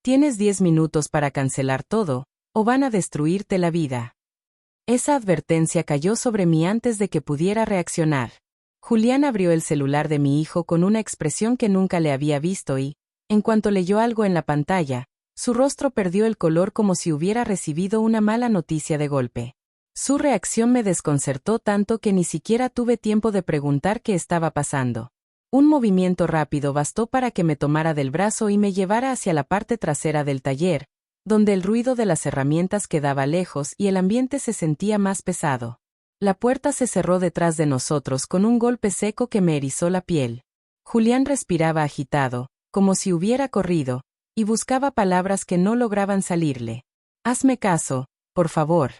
Tienes 10 minutos para cancelar todo, o van a destruirte la vida. Esa advertencia cayó sobre mí antes de que pudiera reaccionar. Julián abrió el celular de mi hijo con una expresión que nunca le había visto y, en cuanto leyó algo en la pantalla, su rostro perdió el color como si hubiera recibido una mala noticia de golpe. Su reacción me desconcertó tanto que ni siquiera tuve tiempo de preguntar qué estaba pasando. Un movimiento rápido bastó para que me tomara del brazo y me llevara hacia la parte trasera del taller, donde el ruido de las herramientas quedaba lejos y el ambiente se sentía más pesado. La puerta se cerró detrás de nosotros con un golpe seco que me erizó la piel. Julián respiraba agitado, como si hubiera corrido, y buscaba palabras que no lograban salirle. «Hazme caso, por favor.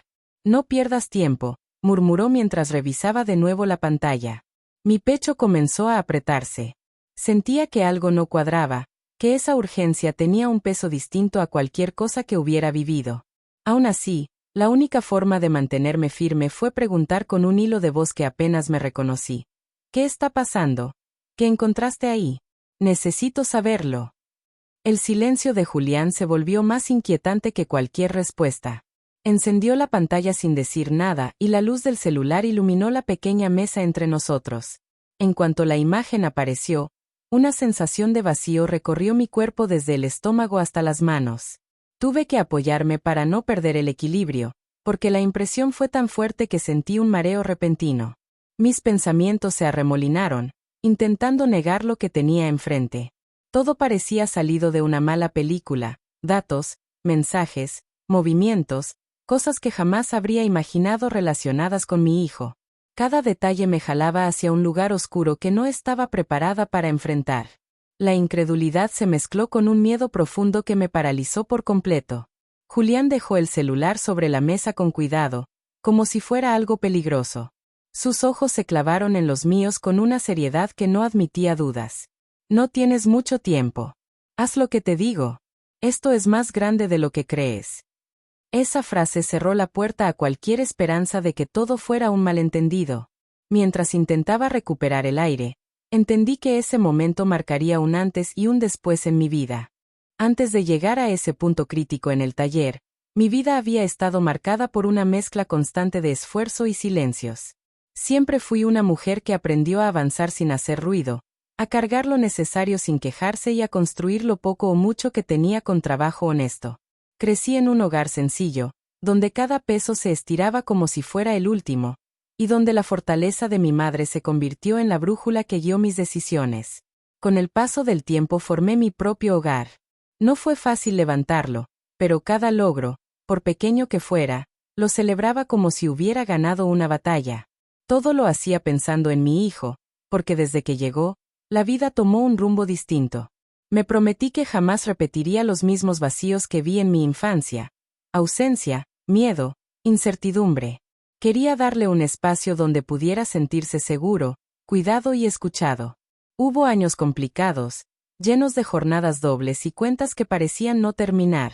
No pierdas tiempo», murmuró mientras revisaba de nuevo la pantalla. Mi pecho comenzó a apretarse. Sentía que algo no cuadraba, que esa urgencia tenía un peso distinto a cualquier cosa que hubiera vivido. Aún así, la única forma de mantenerme firme fue preguntar con un hilo de voz que apenas me reconocí. «¿Qué está pasando? ¿Qué encontraste ahí? Necesito saberlo». El silencio de Julián se volvió más inquietante que cualquier respuesta. Encendió la pantalla sin decir nada y la luz del celular iluminó la pequeña mesa entre nosotros. En cuanto la imagen apareció, una sensación de vacío recorrió mi cuerpo desde el estómago hasta las manos. Tuve que apoyarme para no perder el equilibrio, porque la impresión fue tan fuerte que sentí un mareo repentino. Mis pensamientos se arremolinaron, intentando negar lo que tenía enfrente. Todo parecía salido de una mala película, datos, mensajes, movimientos, cosas que jamás habría imaginado relacionadas con mi hijo. Cada detalle me jalaba hacia un lugar oscuro que no estaba preparada para enfrentar. La incredulidad se mezcló con un miedo profundo que me paralizó por completo. Julián dejó el celular sobre la mesa con cuidado, como si fuera algo peligroso. Sus ojos se clavaron en los míos con una seriedad que no admitía dudas. «No tienes mucho tiempo. Haz lo que te digo. Esto es más grande de lo que crees». Esa frase cerró la puerta a cualquier esperanza de que todo fuera un malentendido. Mientras intentaba recuperar el aire, entendí que ese momento marcaría un antes y un después en mi vida. Antes de llegar a ese punto crítico en el taller, mi vida había estado marcada por una mezcla constante de esfuerzo y silencios. Siempre fui una mujer que aprendió a avanzar sin hacer ruido, a cargar lo necesario sin quejarse y a construir lo poco o mucho que tenía con trabajo honesto. Crecí en un hogar sencillo, donde cada peso se estiraba como si fuera el último, y donde la fortaleza de mi madre se convirtió en la brújula que guió mis decisiones. Con el paso del tiempo formé mi propio hogar. No fue fácil levantarlo, pero cada logro, por pequeño que fuera, lo celebraba como si hubiera ganado una batalla. Todo lo hacía pensando en mi hijo, porque desde que llegó, la vida tomó un rumbo distinto. Me prometí que jamás repetiría los mismos vacíos que vi en mi infancia. Ausencia, miedo, incertidumbre. Quería darle un espacio donde pudiera sentirse seguro, cuidado y escuchado. Hubo años complicados, llenos de jornadas dobles y cuentas que parecían no terminar.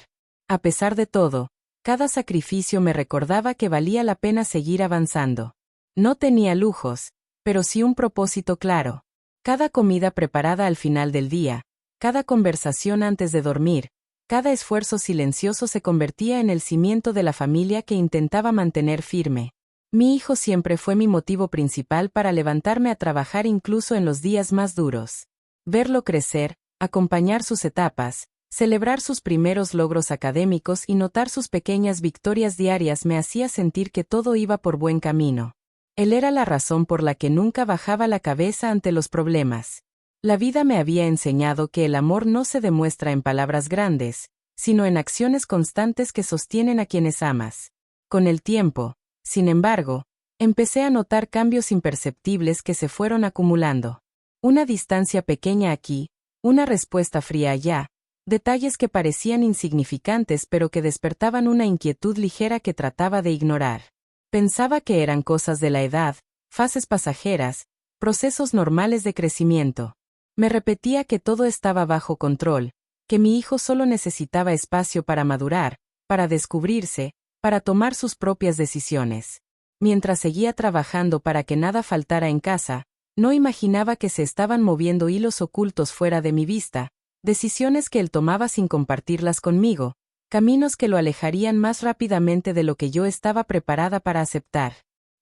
A pesar de todo, cada sacrificio me recordaba que valía la pena seguir avanzando. No tenía lujos, pero sí un propósito claro. Cada comida preparada al final del día, cada conversación antes de dormir, cada esfuerzo silencioso se convertía en el cimiento de la familia que intentaba mantener firme. Mi hijo siempre fue mi motivo principal para levantarme a trabajar incluso en los días más duros. Verlo crecer, acompañar sus etapas, celebrar sus primeros logros académicos y notar sus pequeñas victorias diarias me hacía sentir que todo iba por buen camino. Él era la razón por la que nunca bajaba la cabeza ante los problemas. La vida me había enseñado que el amor no se demuestra en palabras grandes, sino en acciones constantes que sostienen a quienes amas. Con el tiempo, sin embargo, empecé a notar cambios imperceptibles que se fueron acumulando. Una distancia pequeña aquí, una respuesta fría allá, detalles que parecían insignificantes pero que despertaban una inquietud ligera que trataba de ignorar. Pensaba que eran cosas de la edad, fases pasajeras, procesos normales de crecimiento. Me repetía que todo estaba bajo control, que mi hijo solo necesitaba espacio para madurar, para descubrirse, para tomar sus propias decisiones. Mientras seguía trabajando para que nada faltara en casa, no imaginaba que se estaban moviendo hilos ocultos fuera de mi vista, decisiones que él tomaba sin compartirlas conmigo, caminos que lo alejarían más rápidamente de lo que yo estaba preparada para aceptar.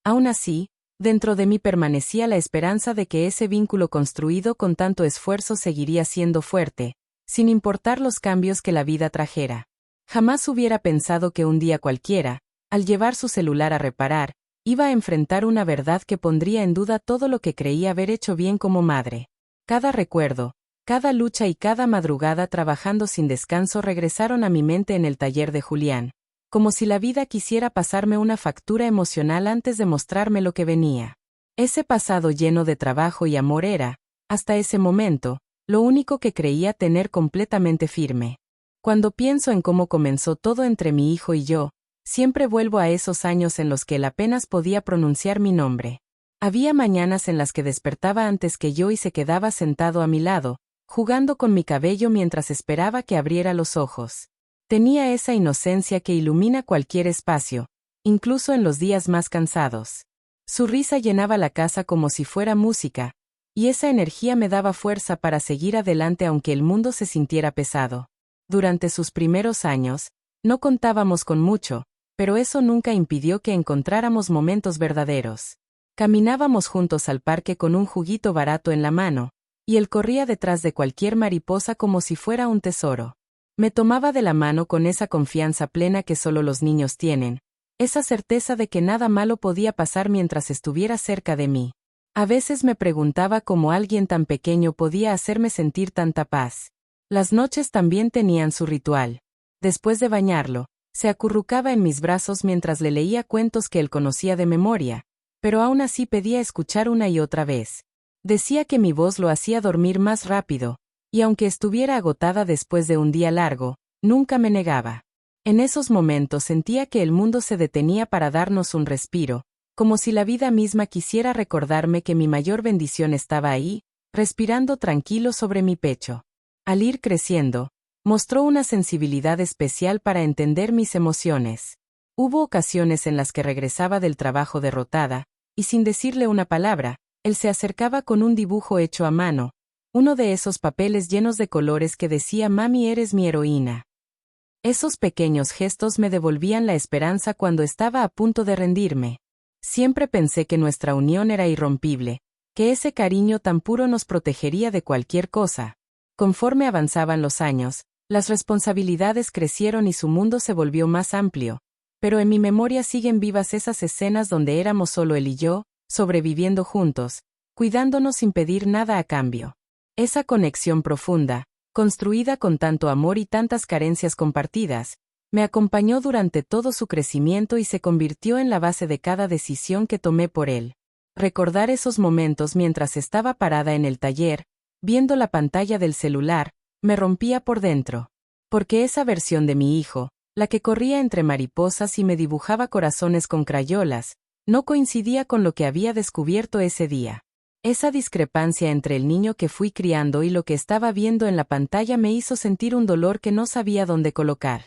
Aún así, dentro de mí permanecía la esperanza de que ese vínculo construido con tanto esfuerzo seguiría siendo fuerte, sin importar los cambios que la vida trajera. Jamás hubiera pensado que un día cualquiera, al llevar su celular a reparar, iba a enfrentar una verdad que pondría en duda todo lo que creía haber hecho bien como madre. Cada recuerdo, cada lucha y cada madrugada trabajando sin descanso regresaron a mi mente en el taller de Julián, como si la vida quisiera pasarme una factura emocional antes de mostrarme lo que venía. Ese pasado lleno de trabajo y amor era, hasta ese momento, lo único que creía tener completamente firme. Cuando pienso en cómo comenzó todo entre mi hijo y yo, siempre vuelvo a esos años en los que él apenas podía pronunciar mi nombre. Había mañanas en las que despertaba antes que yo y se quedaba sentado a mi lado, jugando con mi cabello mientras esperaba que abriera los ojos. Tenía esa inocencia que ilumina cualquier espacio, incluso en los días más cansados. Su risa llenaba la casa como si fuera música, y esa energía me daba fuerza para seguir adelante aunque el mundo se sintiera pesado. Durante sus primeros años, no contábamos con mucho, pero eso nunca impidió que encontráramos momentos verdaderos. Caminábamos juntos al parque con un juguito barato en la mano, y él corría detrás de cualquier mariposa como si fuera un tesoro. Me tomaba de la mano con esa confianza plena que solo los niños tienen, esa certeza de que nada malo podía pasar mientras estuviera cerca de mí. A veces me preguntaba cómo alguien tan pequeño podía hacerme sentir tanta paz. Las noches también tenían su ritual. Después de bañarlo, se acurrucaba en mis brazos mientras le leía cuentos que él conocía de memoria, pero aún así pedía escuchar una y otra vez. Decía que mi voz lo hacía dormir más rápido, y aunque estuviera agotada después de un día largo, nunca me negaba. En esos momentos sentía que el mundo se detenía para darnos un respiro, como si la vida misma quisiera recordarme que mi mayor bendición estaba ahí, respirando tranquilo sobre mi pecho. Al ir creciendo, mostró una sensibilidad especial para entender mis emociones. Hubo ocasiones en las que regresaba del trabajo derrotada, y sin decirle una palabra, él se acercaba con un dibujo hecho a mano, uno de esos papeles llenos de colores que decía «Mami, eres mi heroína». Esos pequeños gestos me devolvían la esperanza cuando estaba a punto de rendirme. Siempre pensé que nuestra unión era irrompible, que ese cariño tan puro nos protegería de cualquier cosa. Conforme avanzaban los años, las responsabilidades crecieron y su mundo se volvió más amplio, pero en mi memoria siguen vivas esas escenas donde éramos solo él y yo, sobreviviendo juntos, cuidándonos sin pedir nada a cambio. Esa conexión profunda, construida con tanto amor y tantas carencias compartidas, me acompañó durante todo su crecimiento y se convirtió en la base de cada decisión que tomé por él. Recordar esos momentos mientras estaba parada en el taller, viendo la pantalla del celular, me rompía por dentro. Porque esa versión de mi hijo, la que corría entre mariposas y me dibujaba corazones con crayolas, no coincidía con lo que había descubierto ese día. Esa discrepancia entre el niño que fui criando y lo que estaba viendo en la pantalla me hizo sentir un dolor que no sabía dónde colocar.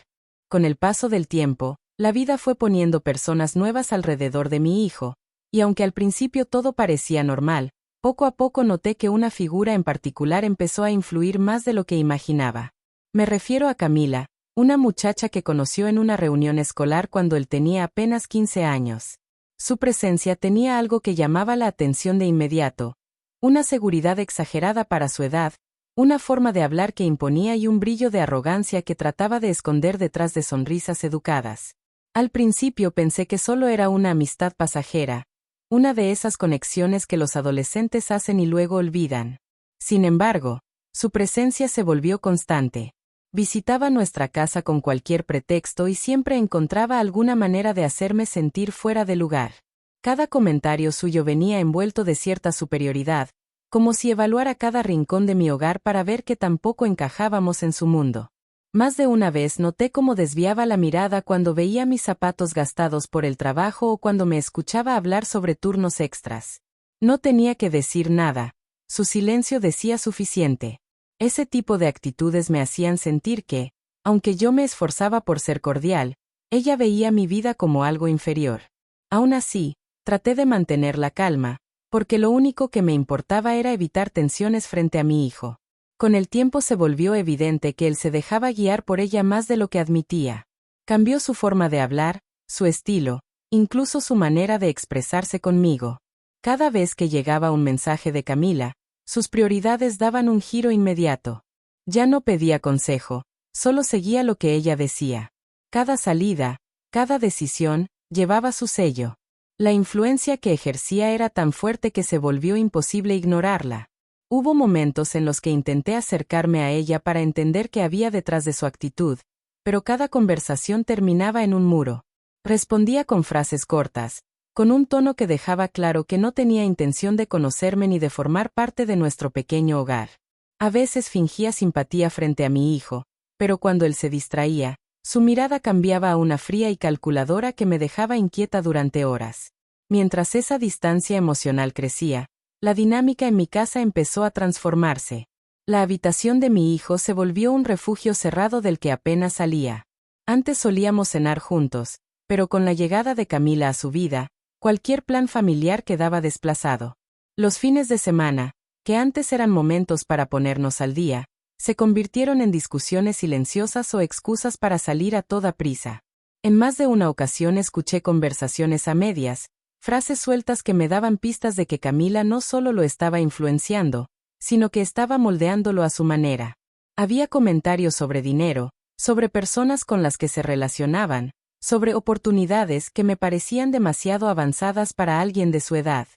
Con el paso del tiempo, la vida fue poniendo personas nuevas alrededor de mi hijo, y aunque al principio todo parecía normal, poco a poco noté que una figura en particular empezó a influir más de lo que imaginaba. Me refiero a Camila, una muchacha que conoció en una reunión escolar cuando él tenía apenas 15 años. Su presencia tenía algo que llamaba la atención de inmediato, una seguridad exagerada para su edad, una forma de hablar que imponía y un brillo de arrogancia que trataba de esconder detrás de sonrisas educadas. Al principio pensé que solo era una amistad pasajera, una de esas conexiones que los adolescentes hacen y luego olvidan. Sin embargo, su presencia se volvió constante. Visitaba nuestra casa con cualquier pretexto y siempre encontraba alguna manera de hacerme sentir fuera de lugar. Cada comentario suyo venía envuelto de cierta superioridad, como si evaluara cada rincón de mi hogar para ver que tampoco encajábamos en su mundo. Más de una vez noté cómo desviaba la mirada cuando veía mis zapatos gastados por el trabajo o cuando me escuchaba hablar sobre turnos extras. No tenía que decir nada, su silencio decía suficiente. Ese tipo de actitudes me hacían sentir que, aunque yo me esforzaba por ser cordial, ella veía mi vida como algo inferior. Aún así, traté de mantener la calma, porque lo único que me importaba era evitar tensiones frente a mi hijo. Con el tiempo se volvió evidente que él se dejaba guiar por ella más de lo que admitía. Cambió su forma de hablar, su estilo, incluso su manera de expresarse conmigo. Cada vez que llegaba un mensaje de Camila, sus prioridades daban un giro inmediato. Ya no pedía consejo, solo seguía lo que ella decía. Cada salida, cada decisión, llevaba su sello. La influencia que ejercía era tan fuerte que se volvió imposible ignorarla. Hubo momentos en los que intenté acercarme a ella para entender qué había detrás de su actitud, pero cada conversación terminaba en un muro. Respondía con frases cortas, con un tono que dejaba claro que no tenía intención de conocerme ni de formar parte de nuestro pequeño hogar. A veces fingía simpatía frente a mi hijo, pero cuando él se distraía, su mirada cambiaba a una fría y calculadora que me dejaba inquieta durante horas. Mientras esa distancia emocional crecía, la dinámica en mi casa empezó a transformarse. La habitación de mi hijo se volvió un refugio cerrado del que apenas salía. Antes solíamos cenar juntos, pero con la llegada de Camila a su vida, cualquier plan familiar quedaba desplazado. Los fines de semana, que antes eran momentos para ponernos al día, se convirtieron en discusiones silenciosas o excusas para salir a toda prisa. En más de una ocasión escuché conversaciones a medias, frases sueltas que me daban pistas de que Camila no solo lo estaba influenciando, sino que estaba moldeándolo a su manera. Había comentarios sobre dinero, sobre personas con las que se relacionaban, sobre oportunidades que me parecían demasiado avanzadas para alguien de su edad.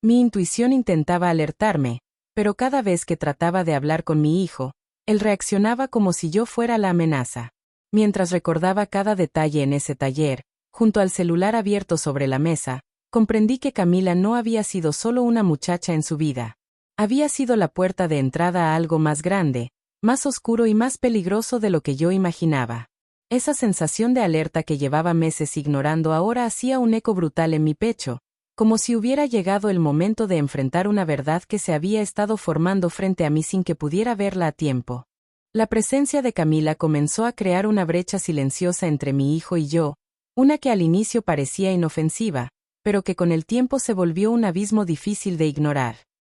Mi intuición intentaba alertarme, pero cada vez que trataba de hablar con mi hijo, él reaccionaba como si yo fuera la amenaza. Mientras recordaba cada detalle en ese taller, junto al celular abierto sobre la mesa, comprendí que Camila no había sido solo una muchacha en su vida. Había sido la puerta de entrada a algo más grande, más oscuro y más peligroso de lo que yo imaginaba. Esa sensación de alerta que llevaba meses ignorando ahora hacía un eco brutal en mi pecho, como si hubiera llegado el momento de enfrentar una verdad que se había estado formando frente a mí sin que pudiera verla a tiempo. La presencia de Camila comenzó a crear una brecha silenciosa entre mi hijo y yo, una que al inicio parecía inofensiva, pero que con el tiempo se volvió un abismo difícil de ignorar.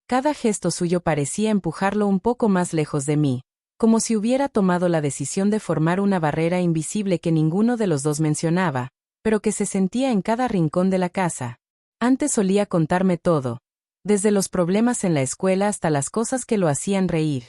Cada gesto suyo parecía empujarlo un poco más lejos de mí, como si hubiera tomado la decisión de formar una barrera invisible que ninguno de los dos mencionaba, pero que se sentía en cada rincón de la casa. Antes solía contarme todo, desde los problemas en la escuela hasta las cosas que lo hacían reír.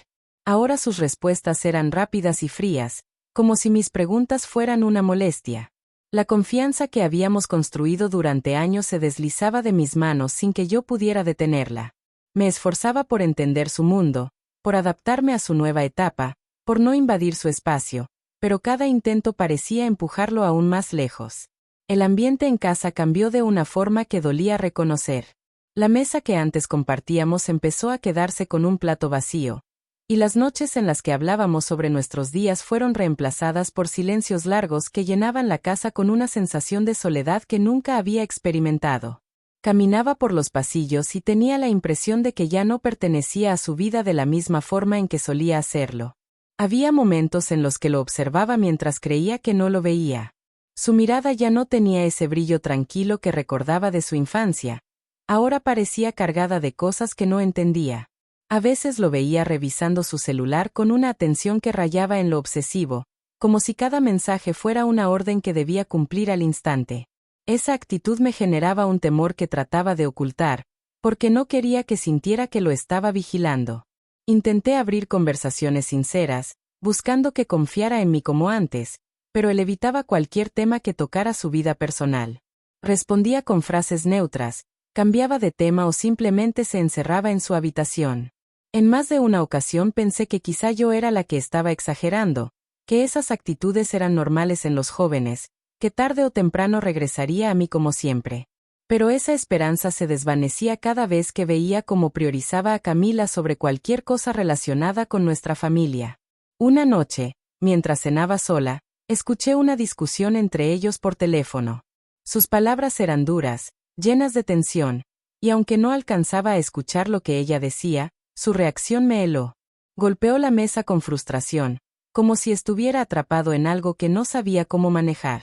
Ahora sus respuestas eran rápidas y frías, como si mis preguntas fueran una molestia. La confianza que habíamos construido durante años se deslizaba de mis manos sin que yo pudiera detenerla. Me esforzaba por entender su mundo, por adaptarme a su nueva etapa, por no invadir su espacio, pero cada intento parecía empujarlo aún más lejos. El ambiente en casa cambió de una forma que dolía reconocer. La mesa que antes compartíamos empezó a quedarse con un plato vacío, y las noches en las que hablábamos sobre nuestros días fueron reemplazadas por silencios largos que llenaban la casa con una sensación de soledad que nunca había experimentado. Caminaba por los pasillos y tenía la impresión de que ya no pertenecía a su vida de la misma forma en que solía hacerlo. Había momentos en los que lo observaba mientras creía que no lo veía. Su mirada ya no tenía ese brillo tranquilo que recordaba de su infancia. Ahora parecía cargada de cosas que no entendía. A veces lo veía revisando su celular con una atención que rayaba en lo obsesivo, como si cada mensaje fuera una orden que debía cumplir al instante. Esa actitud me generaba un temor que trataba de ocultar, porque no quería que sintiera que lo estaba vigilando. Intenté abrir conversaciones sinceras, buscando que confiara en mí como antes, pero él evitaba cualquier tema que tocara su vida personal. Respondía con frases neutras, cambiaba de tema o simplemente se encerraba en su habitación. En más de una ocasión pensé que quizá yo era la que estaba exagerando, que esas actitudes eran normales en los jóvenes, que tarde o temprano regresaría a mí como siempre. Pero esa esperanza se desvanecía cada vez que veía cómo priorizaba a Camila sobre cualquier cosa relacionada con nuestra familia. Una noche, mientras cenaba sola, escuché una discusión entre ellos por teléfono. Sus palabras eran duras, llenas de tensión, y aunque no alcanzaba a escuchar lo que ella decía, su reacción me heló. Golpeó la mesa con frustración, como si estuviera atrapado en algo que no sabía cómo manejar.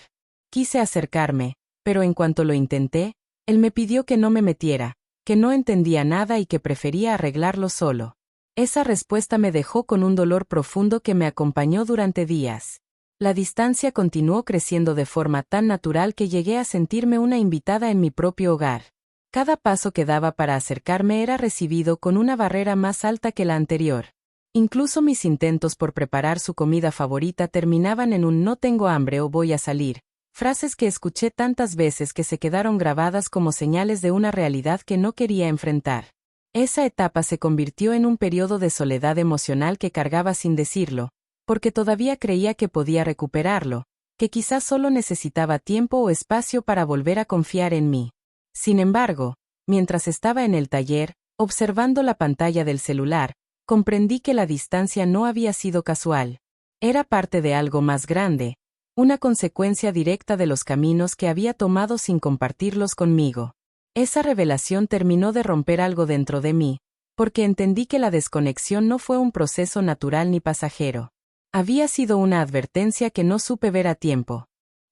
Quise acercarme, pero en cuanto lo intenté, él me pidió que no me metiera, que no entendía nada y que prefería arreglarlo solo. Esa respuesta me dejó con un dolor profundo que me acompañó durante días. La distancia continuó creciendo de forma tan natural que llegué a sentirme una invitada en mi propio hogar. Cada paso que daba para acercarme era recibido con una barrera más alta que la anterior. Incluso mis intentos por preparar su comida favorita terminaban en un "no tengo hambre" o "voy a salir", frases que escuché tantas veces que se quedaron grabadas como señales de una realidad que no quería enfrentar. Esa etapa se convirtió en un periodo de soledad emocional que cargaba sin decirlo, porque todavía creía que podía recuperarlo, que quizás solo necesitaba tiempo o espacio para volver a confiar en mí. Sin embargo, mientras estaba en el taller, observando la pantalla del celular, comprendí que la distancia no había sido casual. Era parte de algo más grande, una consecuencia directa de los caminos que había tomado sin compartirlos conmigo. Esa revelación terminó de romper algo dentro de mí, porque entendí que la desconexión no fue un proceso natural ni pasajero. Había sido una advertencia que no supe ver a tiempo.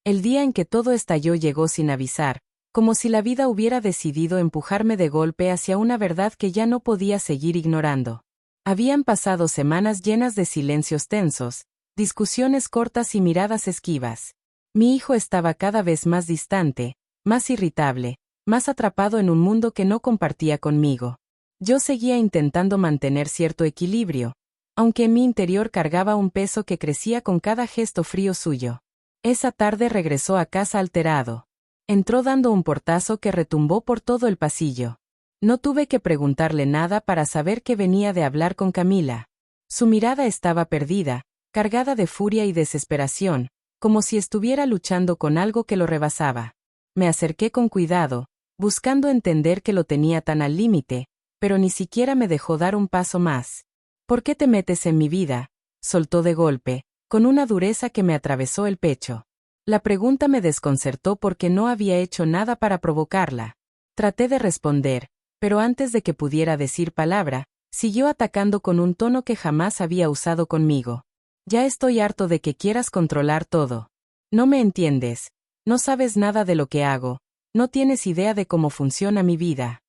El día en que todo estalló llegó sin avisar, como si la vida hubiera decidido empujarme de golpe hacia una verdad que ya no podía seguir ignorando. Habían pasado semanas llenas de silencios tensos, discusiones cortas y miradas esquivas. Mi hijo estaba cada vez más distante, más irritable, más atrapado en un mundo que no compartía conmigo. Yo seguía intentando mantener cierto equilibrio, aunque en mi interior cargaba un peso que crecía con cada gesto frío suyo. Esa tarde regresó a casa alterado. Entró dando un portazo que retumbó por todo el pasillo. No tuve que preguntarle nada para saber que venía de hablar con Camila. Su mirada estaba perdida, cargada de furia y desesperación, como si estuviera luchando con algo que lo rebasaba. Me acerqué con cuidado, buscando entender que lo tenía tan al límite, pero ni siquiera me dejó dar un paso más. ¿Por qué te metes en mi vida?, soltó de golpe, con una dureza que me atravesó el pecho. La pregunta me desconcertó porque no había hecho nada para provocarla. Traté de responder, pero antes de que pudiera decir palabra, siguió atacando con un tono que jamás había usado conmigo. Ya estoy harto de que quieras controlar todo. No me entiendes, no sabes nada de lo que hago, no tienes idea de cómo funciona mi vida.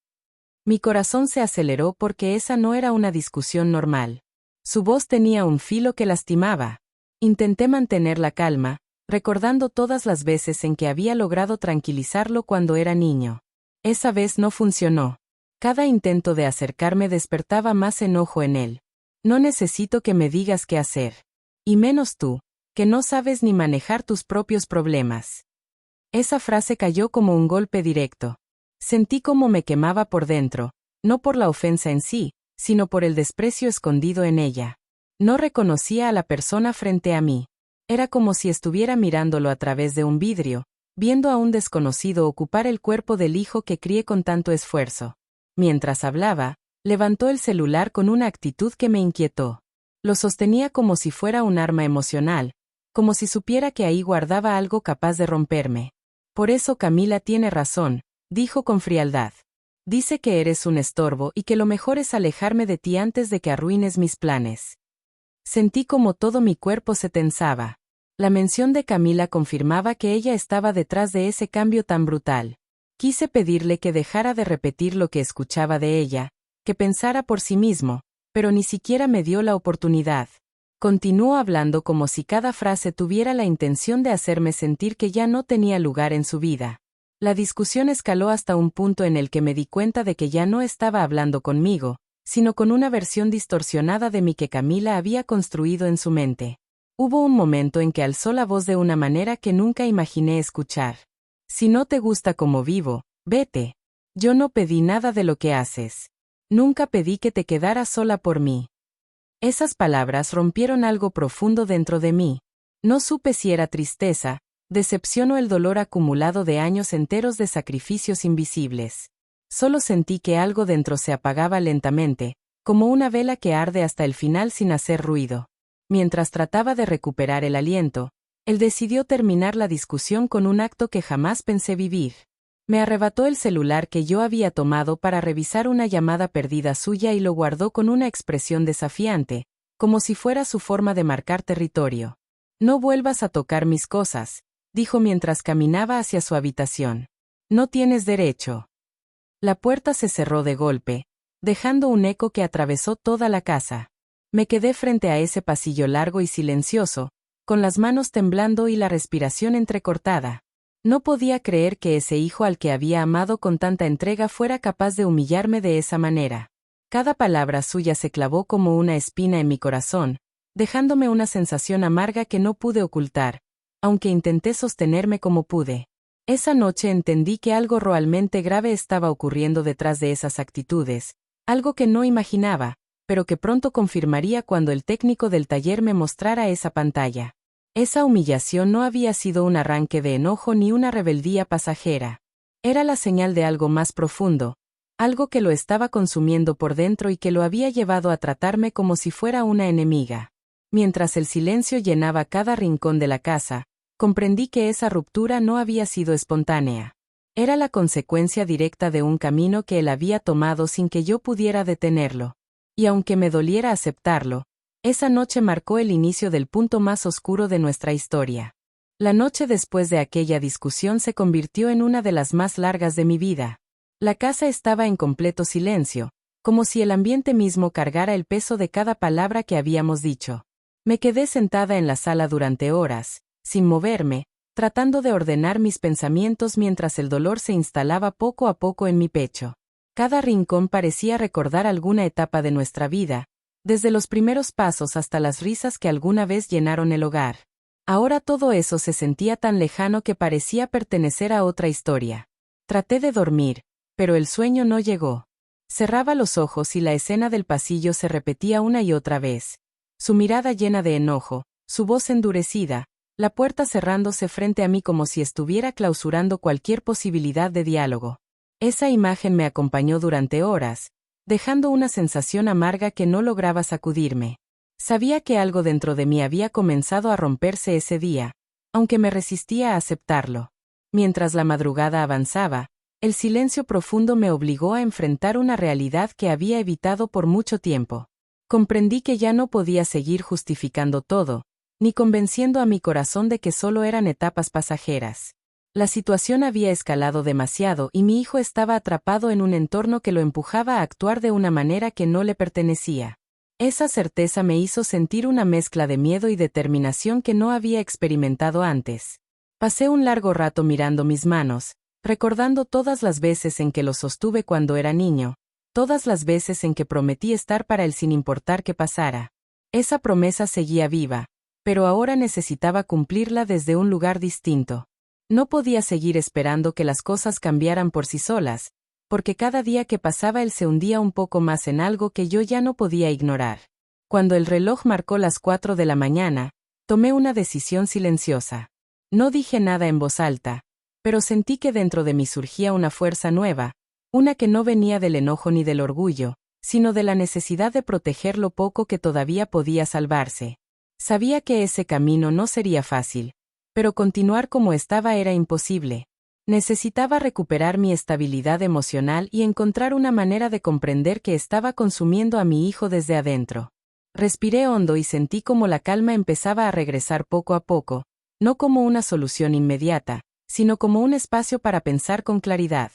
Mi corazón se aceleró porque esa no era una discusión normal. Su voz tenía un filo que lastimaba. Intenté mantener la calma, recordando todas las veces en que había logrado tranquilizarlo cuando era niño. Esa vez no funcionó. Cada intento de acercarme despertaba más enojo en él. No necesito que me digas qué hacer. Y menos tú, que no sabes ni manejar tus propios problemas. Esa frase cayó como un golpe directo. Sentí como me quemaba por dentro, no por la ofensa en sí, sino por el desprecio escondido en ella. No reconocía a la persona frente a mí. Era como si estuviera mirándolo a través de un vidrio, viendo a un desconocido ocupar el cuerpo del hijo que crié con tanto esfuerzo. Mientras hablaba, levantó el celular con una actitud que me inquietó. Lo sostenía como si fuera un arma emocional, como si supiera que ahí guardaba algo capaz de romperme. Por eso Camila tiene razón, dijo con frialdad. Dice que eres un estorbo y que lo mejor es alejarme de ti antes de que arruines mis planes. Sentí como todo mi cuerpo se tensaba. La mención de Camila confirmaba que ella estaba detrás de ese cambio tan brutal. Quise pedirle que dejara de repetir lo que escuchaba de ella, que pensara por sí mismo, pero ni siquiera me dio la oportunidad. Continuó hablando como si cada frase tuviera la intención de hacerme sentir que ya no tenía lugar en su vida. La discusión escaló hasta un punto en el que me di cuenta de que ya no estaba hablando conmigo, sino con una versión distorsionada de mí que Camila había construido en su mente. Hubo un momento en que alzó la voz de una manera que nunca imaginé escuchar. Si no te gusta cómo vivo, vete. Yo no pedí nada de lo que haces. Nunca pedí que te quedaras sola por mí. Esas palabras rompieron algo profundo dentro de mí. No supe si era tristeza, decepción o el dolor acumulado de años enteros de sacrificios invisibles. Solo sentí que algo dentro se apagaba lentamente, como una vela que arde hasta el final sin hacer ruido. Mientras trataba de recuperar el aliento, él decidió terminar la discusión con un acto que jamás pensé vivir. Me arrebató el celular que yo había tomado para revisar una llamada perdida suya y lo guardó con una expresión desafiante, como si fuera su forma de marcar territorio. No vuelvas a tocar mis cosas, dijo mientras caminaba hacia su habitación. No tienes derecho. La puerta se cerró de golpe, dejando un eco que atravesó toda la casa. Me quedé frente a ese pasillo largo y silencioso, con las manos temblando y la respiración entrecortada. No podía creer que ese hijo al que había amado con tanta entrega fuera capaz de humillarme de esa manera. Cada palabra suya se clavó como una espina en mi corazón, dejándome una sensación amarga que no pude ocultar, aunque intenté sostenerme como pude. Esa noche entendí que algo realmente grave estaba ocurriendo detrás de esas actitudes, algo que no imaginaba, pero que pronto confirmaría cuando el técnico del taller me mostrara esa pantalla. Esa humillación no había sido un arranque de enojo ni una rebeldía pasajera. Era la señal de algo más profundo, algo que lo estaba consumiendo por dentro y que lo había llevado a tratarme como si fuera una enemiga. Mientras el silencio llenaba cada rincón de la casa, comprendí que esa ruptura no había sido espontánea. Era la consecuencia directa de un camino que él había tomado sin que yo pudiera detenerlo. Y aunque me doliera aceptarlo, esa noche marcó el inicio del punto más oscuro de nuestra historia. La noche después de aquella discusión se convirtió en una de las más largas de mi vida. La casa estaba en completo silencio, como si el ambiente mismo cargara el peso de cada palabra que habíamos dicho. Me quedé sentada en la sala durante horas, sin moverme, tratando de ordenar mis pensamientos mientras el dolor se instalaba poco a poco en mi pecho. Cada rincón parecía recordar alguna etapa de nuestra vida, desde los primeros pasos hasta las risas que alguna vez llenaron el hogar. Ahora todo eso se sentía tan lejano que parecía pertenecer a otra historia. Traté de dormir, pero el sueño no llegó. Cerraba los ojos y la escena del pasillo se repetía una y otra vez. Su mirada llena de enojo, su voz endurecida, la puerta cerrándose frente a mí como si estuviera clausurando cualquier posibilidad de diálogo. Esa imagen me acompañó durante horas, dejando una sensación amarga que no lograba sacudirme. Sabía que algo dentro de mí había comenzado a romperse ese día, aunque me resistía a aceptarlo. Mientras la madrugada avanzaba, el silencio profundo me obligó a enfrentar una realidad que había evitado por mucho tiempo. Comprendí que ya no podía seguir justificando todo, ni convenciendo a mi corazón de que solo eran etapas pasajeras. La situación había escalado demasiado y mi hijo estaba atrapado en un entorno que lo empujaba a actuar de una manera que no le pertenecía. Esa certeza me hizo sentir una mezcla de miedo y determinación que no había experimentado antes. Pasé un largo rato mirando mis manos, recordando todas las veces en que los sostuve cuando era niño, todas las veces en que prometí estar para él sin importar qué pasara. Esa promesa seguía viva, pero ahora necesitaba cumplirla desde un lugar distinto. No podía seguir esperando que las cosas cambiaran por sí solas, porque cada día que pasaba él se hundía un poco más en algo que yo ya no podía ignorar. Cuando el reloj marcó las 4 de la mañana, tomé una decisión silenciosa. No dije nada en voz alta, pero sentí que dentro de mí surgía una fuerza nueva, una que no venía del enojo ni del orgullo, sino de la necesidad de proteger lo poco que todavía podía salvarse. Sabía que ese camino no sería fácil, pero continuar como estaba era imposible. Necesitaba recuperar mi estabilidad emocional y encontrar una manera de comprender que estaba consumiendo a mi hijo desde adentro. Respiré hondo y sentí como la calma empezaba a regresar poco a poco, no como una solución inmediata, sino como un espacio para pensar con claridad.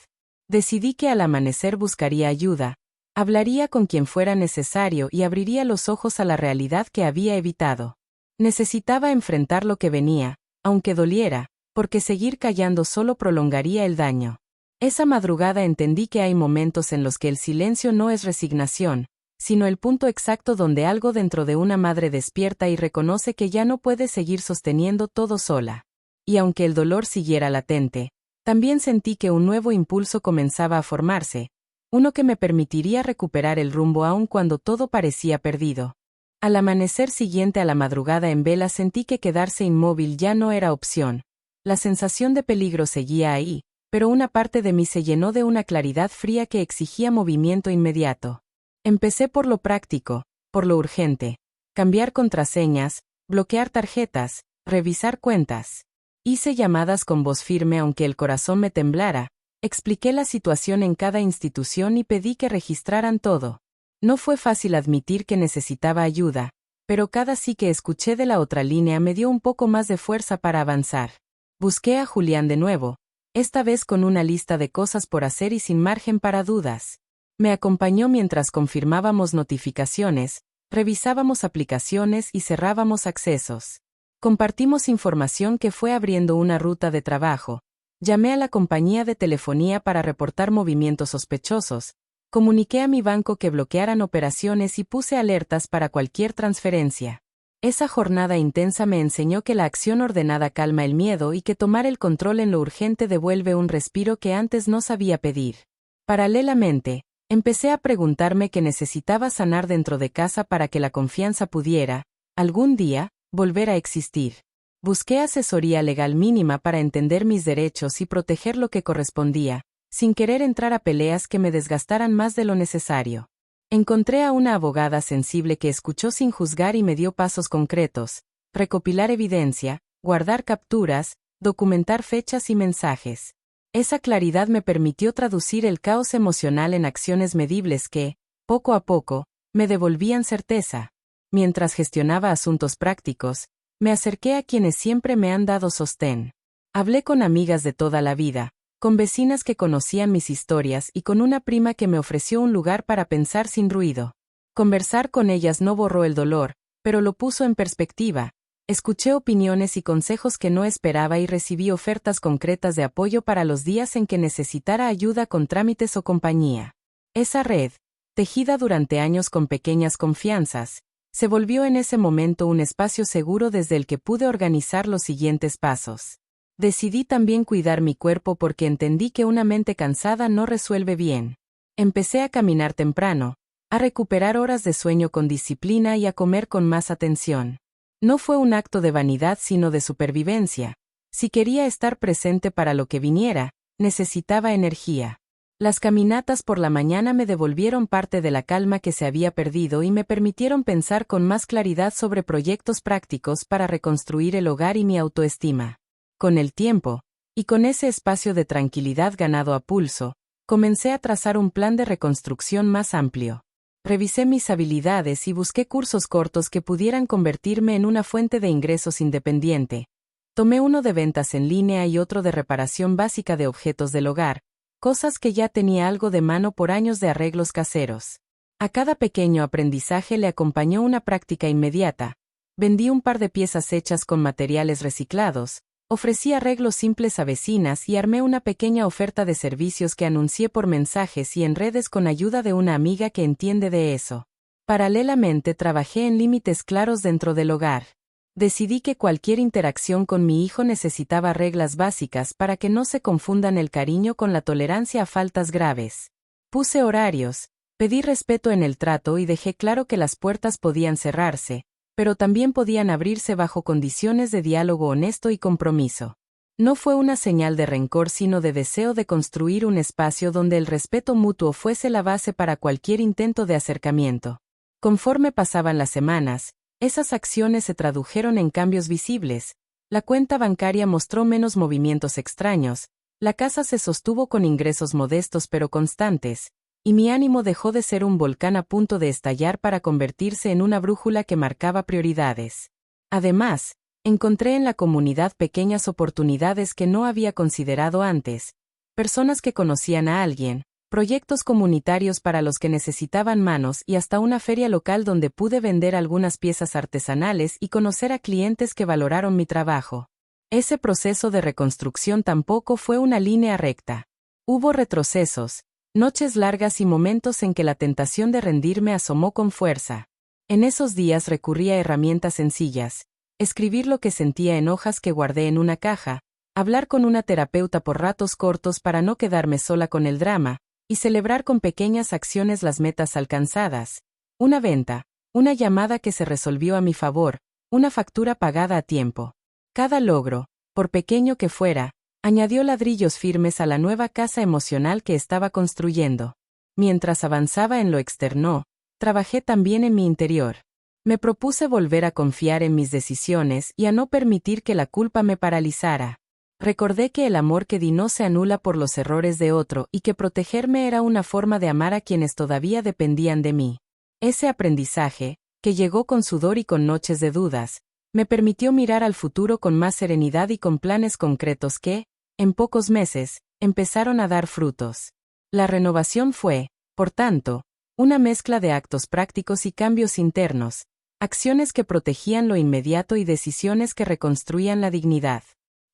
Decidí que al amanecer buscaría ayuda, hablaría con quien fuera necesario y abriría los ojos a la realidad que había evitado. Necesitaba enfrentar lo que venía, aunque doliera, porque seguir callando solo prolongaría el daño. Esa madrugada entendí que hay momentos en los que el silencio no es resignación, sino el punto exacto donde algo dentro de una madre despierta y reconoce que ya no puede seguir sosteniendo todo sola. Y aunque el dolor siguiera latente, también sentí que un nuevo impulso comenzaba a formarse, uno que me permitiría recuperar el rumbo aun cuando todo parecía perdido. Al amanecer siguiente a la madrugada en vela sentí que quedarse inmóvil ya no era opción. La sensación de peligro seguía ahí, pero una parte de mí se llenó de una claridad fría que exigía movimiento inmediato. Empecé por lo práctico, por lo urgente. Cambiar contraseñas, bloquear tarjetas, revisar cuentas. Hice llamadas con voz firme aunque el corazón me temblara, expliqué la situación en cada institución y pedí que registraran todo. No fue fácil admitir que necesitaba ayuda, pero cada sí que escuché de la otra línea me dio un poco más de fuerza para avanzar. Busqué a Julián de nuevo, esta vez con una lista de cosas por hacer y sin margen para dudas. Me acompañó mientras confirmábamos notificaciones, revisábamos aplicaciones y cerrábamos accesos. Compartimos información que fue abriendo una ruta de trabajo. Llamé a la compañía de telefonía para reportar movimientos sospechosos. Comuniqué a mi banco que bloquearan operaciones y puse alertas para cualquier transferencia. Esa jornada intensa me enseñó que la acción ordenada calma el miedo y que tomar el control en lo urgente devuelve un respiro que antes no sabía pedir. Paralelamente, empecé a preguntarme qué necesitaba sanar dentro de casa para que la confianza pudiera, algún día, volver a existir. Busqué asesoría legal mínima para entender mis derechos y proteger lo que correspondía, sin querer entrar a peleas que me desgastaran más de lo necesario. Encontré a una abogada sensible que escuchó sin juzgar y me dio pasos concretos: recopilar evidencia, guardar capturas, documentar fechas y mensajes. Esa claridad me permitió traducir el caos emocional en acciones medibles que, poco a poco, me devolvían certeza. Mientras gestionaba asuntos prácticos, me acerqué a quienes siempre me han dado sostén. Hablé con amigas de toda la vida, con vecinas que conocían mis historias y con una prima que me ofreció un lugar para pensar sin ruido. Conversar con ellas no borró el dolor, pero lo puso en perspectiva. Escuché opiniones y consejos que no esperaba y recibí ofertas concretas de apoyo para los días en que necesitara ayuda con trámites o compañía. Esa red, tejida durante años con pequeñas confianzas, se volvió en ese momento un espacio seguro desde el que pude organizar los siguientes pasos. Decidí también cuidar mi cuerpo porque entendí que una mente cansada no resuelve bien. Empecé a caminar temprano, a recuperar horas de sueño con disciplina y a comer con más atención. No fue un acto de vanidad sino de supervivencia. Si quería estar presente para lo que viniera, necesitaba energía. Las caminatas por la mañana me devolvieron parte de la calma que se había perdido y me permitieron pensar con más claridad sobre proyectos prácticos para reconstruir el hogar y mi autoestima. Con el tiempo, y con ese espacio de tranquilidad ganado a pulso, comencé a trazar un plan de reconstrucción más amplio. Revisé mis habilidades y busqué cursos cortos que pudieran convertirme en una fuente de ingresos independiente. Tomé uno de ventas en línea y otro de reparación básica de objetos del hogar, cosas que ya tenía algo de mano por años de arreglos caseros. A cada pequeño aprendizaje le acompañó una práctica inmediata. Vendí un par de piezas hechas con materiales reciclados, ofrecí arreglos simples a vecinas y armé una pequeña oferta de servicios que anuncié por mensajes y en redes con ayuda de una amiga que entiende de eso. Paralelamente trabajé en límites claros dentro del hogar. Decidí que cualquier interacción con mi hijo necesitaba reglas básicas para que no se confundan el cariño con la tolerancia a faltas graves. Puse horarios, pedí respeto en el trato y dejé claro que las puertas podían cerrarse, pero también podían abrirse bajo condiciones de diálogo honesto y compromiso. No fue una señal de rencor sino de deseo de construir un espacio donde el respeto mutuo fuese la base para cualquier intento de acercamiento. Conforme pasaban las semanas, esas acciones se tradujeron en cambios visibles. La cuenta bancaria mostró menos movimientos extraños, la casa se sostuvo con ingresos modestos pero constantes, y mi ánimo dejó de ser un volcán a punto de estallar para convertirse en una brújula que marcaba prioridades. Además, encontré en la comunidad pequeñas oportunidades que no había considerado antes, personas que conocían a alguien, proyectos comunitarios para los que necesitaban manos y hasta una feria local donde pude vender algunas piezas artesanales y conocer a clientes que valoraron mi trabajo. Ese proceso de reconstrucción tampoco fue una línea recta. Hubo retrocesos, noches largas y momentos en que la tentación de rendirme asomó con fuerza. En esos días recurrí a herramientas sencillas: escribir lo que sentía en hojas que guardé en una caja, hablar con una terapeuta por ratos cortos para no quedarme sola con el drama, y celebrar con pequeñas acciones las metas alcanzadas. Una venta, una llamada que se resolvió a mi favor, una factura pagada a tiempo. Cada logro, por pequeño que fuera, añadió ladrillos firmes a la nueva casa emocional que estaba construyendo. Mientras avanzaba en lo externo, trabajé también en mi interior. Me propuse volver a confiar en mis decisiones y a no permitir que la culpa me paralizara. Recordé que el amor que di no se anula por los errores de otro y que protegerme era una forma de amar a quienes todavía dependían de mí. Ese aprendizaje, que llegó con sudor y con noches de dudas, me permitió mirar al futuro con más serenidad y con planes concretos que, en pocos meses, empezaron a dar frutos. La renovación fue, Por tanto, una mezcla de actos prácticos y cambios internos, acciones que protegían lo inmediato y decisiones que reconstruían la dignidad.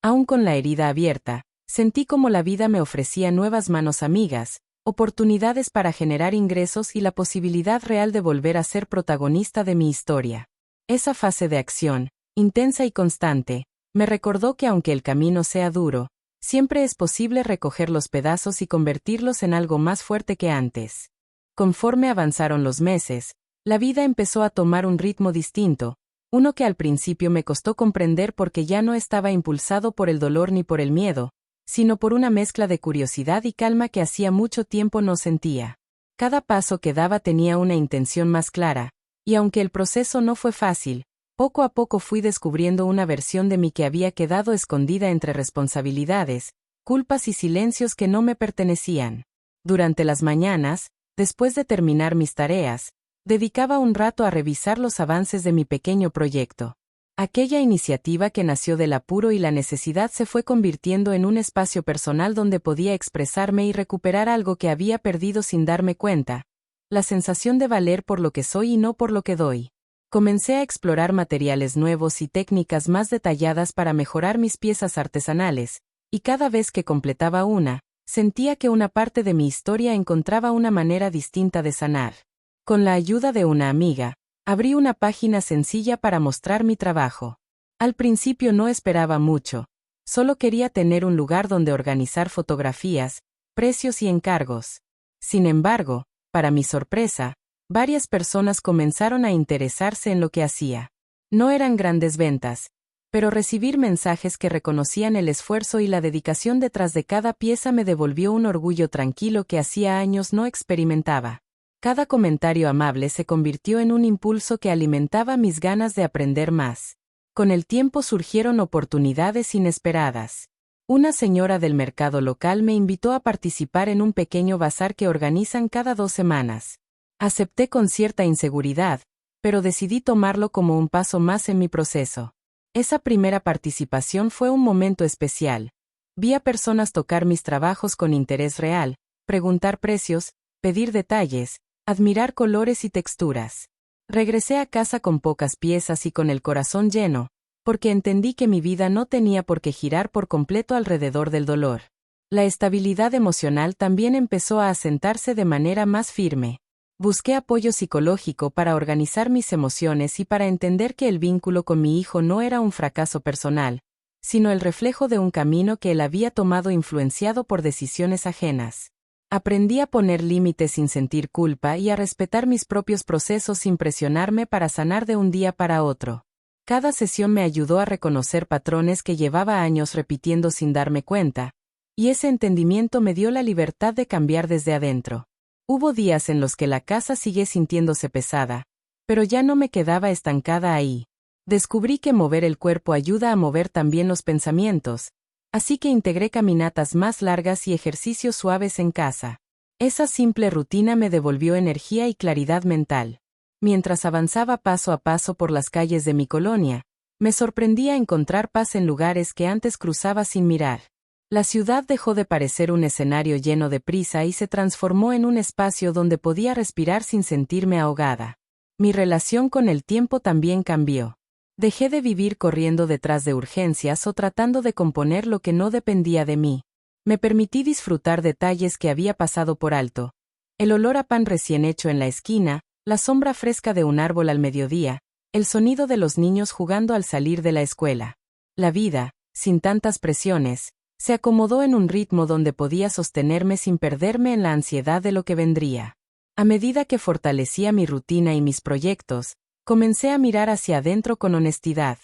Aún con la herida abierta, sentí como la vida me ofrecía nuevas manos amigas, oportunidades para generar ingresos y la posibilidad real de volver a ser protagonista de mi historia. Esa fase de acción, intensa y constante, me recordó que aunque el camino sea duro, siempre es posible recoger los pedazos y convertirlos en algo más fuerte que antes. Conforme avanzaron los meses, la vida empezó a tomar un ritmo distinto, uno que al principio me costó comprender porque ya no estaba impulsado por el dolor ni por el miedo, sino por una mezcla de curiosidad y calma que hacía mucho tiempo no sentía. Cada paso que daba tenía una intención más clara, y aunque el proceso no fue fácil, poco a poco fui descubriendo una versión de mí que había quedado escondida entre responsabilidades, culpas y silencios que no me pertenecían. Durante las mañanas, después de terminar mis tareas, dedicaba un rato a revisar los avances de mi pequeño proyecto. Aquella iniciativa que nació del apuro y la necesidad se fue convirtiendo en un espacio personal donde podía expresarme y recuperar algo que había perdido sin darme cuenta, la sensación de valer por lo que soy y no por lo que doy. Comencé a explorar materiales nuevos y técnicas más detalladas para mejorar mis piezas artesanales, y cada vez que completaba una, sentía que una parte de mi historia encontraba una manera distinta de sanar. Con la ayuda de una amiga, abrí una página sencilla para mostrar mi trabajo. Al principio no esperaba mucho, solo quería tener un lugar donde organizar fotografías, precios y encargos. Sin embargo, para mi sorpresa, varias personas comenzaron a interesarse en lo que hacía. No eran grandes ventas, pero recibir mensajes que reconocían el esfuerzo y la dedicación detrás de cada pieza me devolvió un orgullo tranquilo que hacía años no experimentaba. Cada comentario amable se convirtió en un impulso que alimentaba mis ganas de aprender más. Con el tiempo surgieron oportunidades inesperadas. Una señora del mercado local me invitó a participar en un pequeño bazar que organizan cada 2 semanas. Acepté con cierta inseguridad, pero decidí tomarlo como un paso más en mi proceso. Esa primera participación fue un momento especial. Vi a personas tocar mis trabajos con interés real, preguntar precios, pedir detalles, admirar colores y texturas. Regresé a casa con pocas piezas y con el corazón lleno, porque entendí que mi vida no tenía por qué girar por completo alrededor del dolor. La estabilidad emocional también empezó a asentarse de manera más firme. Busqué apoyo psicológico para organizar mis emociones y para entender que el vínculo con mi hijo no era un fracaso personal, sino el reflejo de un camino que él había tomado influenciado por decisiones ajenas. Aprendí a poner límites sin sentir culpa y a respetar mis propios procesos sin presionarme para sanar de un día para otro. Cada sesión me ayudó a reconocer patrones que llevaba años repitiendo sin darme cuenta, y ese entendimiento me dio la libertad de cambiar desde adentro. Hubo días en los que la casa sigue sintiéndose pesada, pero ya no me quedaba estancada ahí. Descubrí que mover el cuerpo ayuda a mover también los pensamientos, así que integré caminatas más largas y ejercicios suaves en casa. Esa simple rutina me devolvió energía y claridad mental. Mientras avanzaba paso a paso por las calles de mi colonia, me sorprendía encontrar paz en lugares que antes cruzaba sin mirar. La ciudad dejó de parecer un escenario lleno de prisa y se transformó en un espacio donde podía respirar sin sentirme ahogada. Mi relación con el tiempo también cambió. Dejé de vivir corriendo detrás de urgencias o tratando de componer lo que no dependía de mí. Me permití disfrutar detalles que había pasado por alto. El olor a pan recién hecho en la esquina, la sombra fresca de un árbol al mediodía, el sonido de los niños jugando al salir de la escuela. La vida, sin tantas presiones, se acomodó en un ritmo donde podía sostenerme sin perderme en la ansiedad de lo que vendría. A medida que fortalecía mi rutina y mis proyectos, comencé a mirar hacia adentro con honestidad.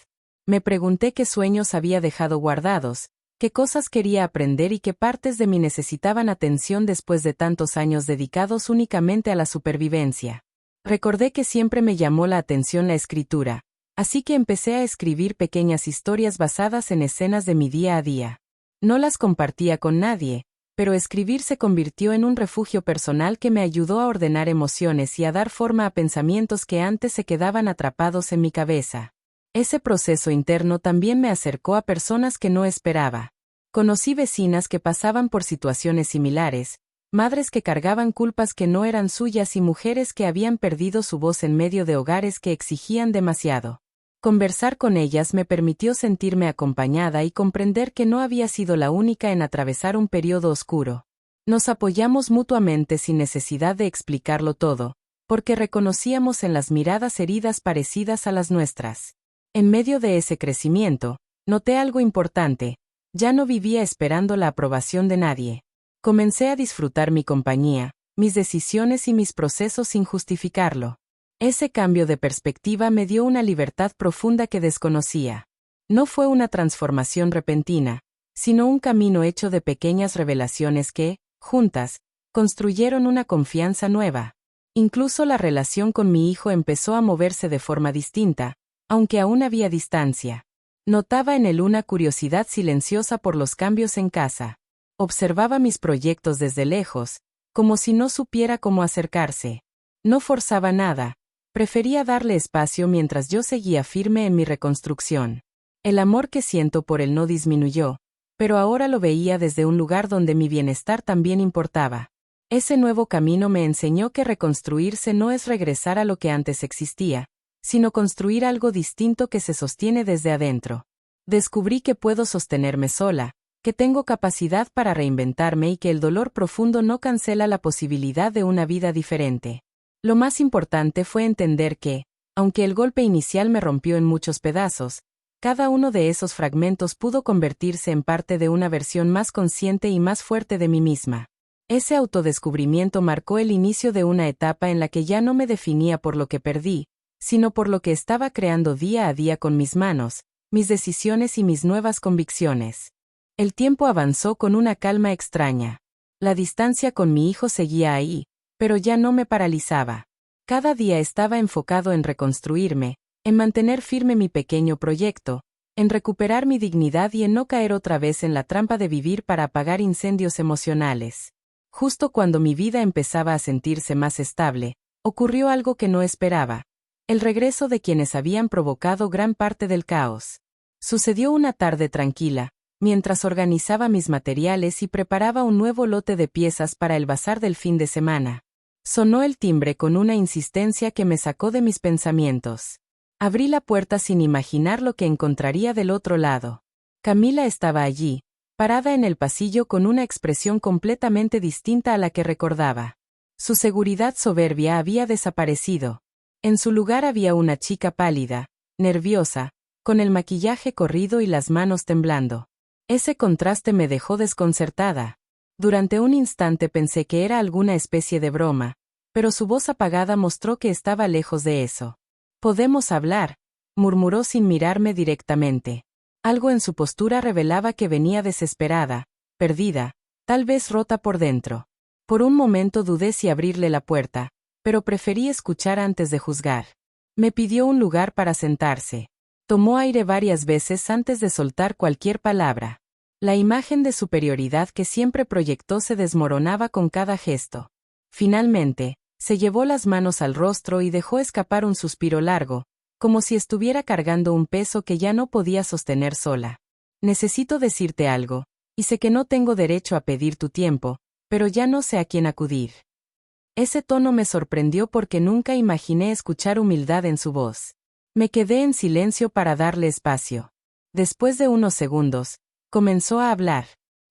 Me pregunté qué sueños había dejado guardados, qué cosas quería aprender y qué partes de mí necesitaban atención después de tantos años dedicados únicamente a la supervivencia. Recordé que siempre me llamó la atención la escritura, así que empecé a escribir pequeñas historias basadas en escenas de mi día a día. No las compartía con nadie, pero escribir se convirtió en un refugio personal que me ayudó a ordenar emociones y a dar forma a pensamientos que antes se quedaban atrapados en mi cabeza. Ese proceso interno también me acercó a personas que no esperaba. Conocí vecinas que pasaban por situaciones similares, madres que cargaban culpas que no eran suyas y mujeres que habían perdido su voz en medio de hogares que exigían demasiado. Conversar con ellas me permitió sentirme acompañada y comprender que no había sido la única en atravesar un periodo oscuro. Nos apoyamos mutuamente sin necesidad de explicarlo todo, porque reconocíamos en las miradas heridas parecidas a las nuestras. En medio de ese crecimiento, noté algo importante: ya no vivía esperando la aprobación de nadie. Comencé a disfrutar mi compañía, mis decisiones y mis procesos sin justificarlo. Ese cambio de perspectiva me dio una libertad profunda que desconocía. No fue una transformación repentina, sino un camino hecho de pequeñas revelaciones que, juntas, construyeron una confianza nueva. Incluso la relación con mi hijo empezó a moverse de forma distinta, aunque aún había distancia. Notaba en él una curiosidad silenciosa por los cambios en casa. Observaba mis proyectos desde lejos, como si no supiera cómo acercarse. No forzaba nada, prefería darle espacio mientras yo seguía firme en mi reconstrucción. El amor que siento por él no disminuyó, pero ahora lo veía desde un lugar donde mi bienestar también importaba. Ese nuevo camino me enseñó que reconstruirse no es regresar a lo que antes existía, sino construir algo distinto que se sostiene desde adentro. Descubrí que puedo sostenerme sola, que tengo capacidad para reinventarme y que el dolor profundo no cancela la posibilidad de una vida diferente. Lo más importante fue entender que, aunque el golpe inicial me rompió en muchos pedazos, cada uno de esos fragmentos pudo convertirse en parte de una versión más consciente y más fuerte de mí misma. Ese autodescubrimiento marcó el inicio de una etapa en la que ya no me definía por lo que perdí, sino por lo que estaba creando día a día con mis manos, mis decisiones y mis nuevas convicciones. El tiempo avanzó con una calma extraña. La distancia con mi hijo seguía ahí, pero ya no me paralizaba. Cada día estaba enfocado en reconstruirme, en mantener firme mi pequeño proyecto, en recuperar mi dignidad y en no caer otra vez en la trampa de vivir para apagar incendios emocionales. Justo cuando mi vida empezaba a sentirse más estable, ocurrió algo que no esperaba: el regreso de quienes habían provocado gran parte del caos. Sucedió una tarde tranquila, mientras organizaba mis materiales y preparaba un nuevo lote de piezas para el bazar del fin de semana. Sonó el timbre con una insistencia que me sacó de mis pensamientos. Abrí la puerta sin imaginar lo que encontraría del otro lado. Camila estaba allí, parada en el pasillo con una expresión completamente distinta a la que recordaba. Su seguridad soberbia había desaparecido. En su lugar había una chica pálida, nerviosa, con el maquillaje corrido y las manos temblando. Ese contraste me dejó desconcertada. Durante un instante pensé que era alguna especie de broma, pero su voz apagada mostró que estaba lejos de eso. «Podemos hablar», murmuró sin mirarme directamente. Algo en su postura revelaba que venía desesperada, perdida, tal vez rota por dentro. Por un momento dudé si abrirle la puerta, pero preferí escuchar antes de juzgar. Me pidió un lugar para sentarse. Tomó aire varias veces antes de soltar cualquier palabra. La imagen de superioridad que siempre proyectó se desmoronaba con cada gesto. Finalmente, se llevó las manos al rostro y dejó escapar un suspiro largo, como si estuviera cargando un peso que ya no podía sostener sola. «Necesito decirte algo, y sé que no tengo derecho a pedir tu tiempo, pero ya no sé a quién acudir». Ese tono me sorprendió porque nunca imaginé escuchar humildad en su voz. Me quedé en silencio para darle espacio. Después de unos segundos, comenzó a hablar.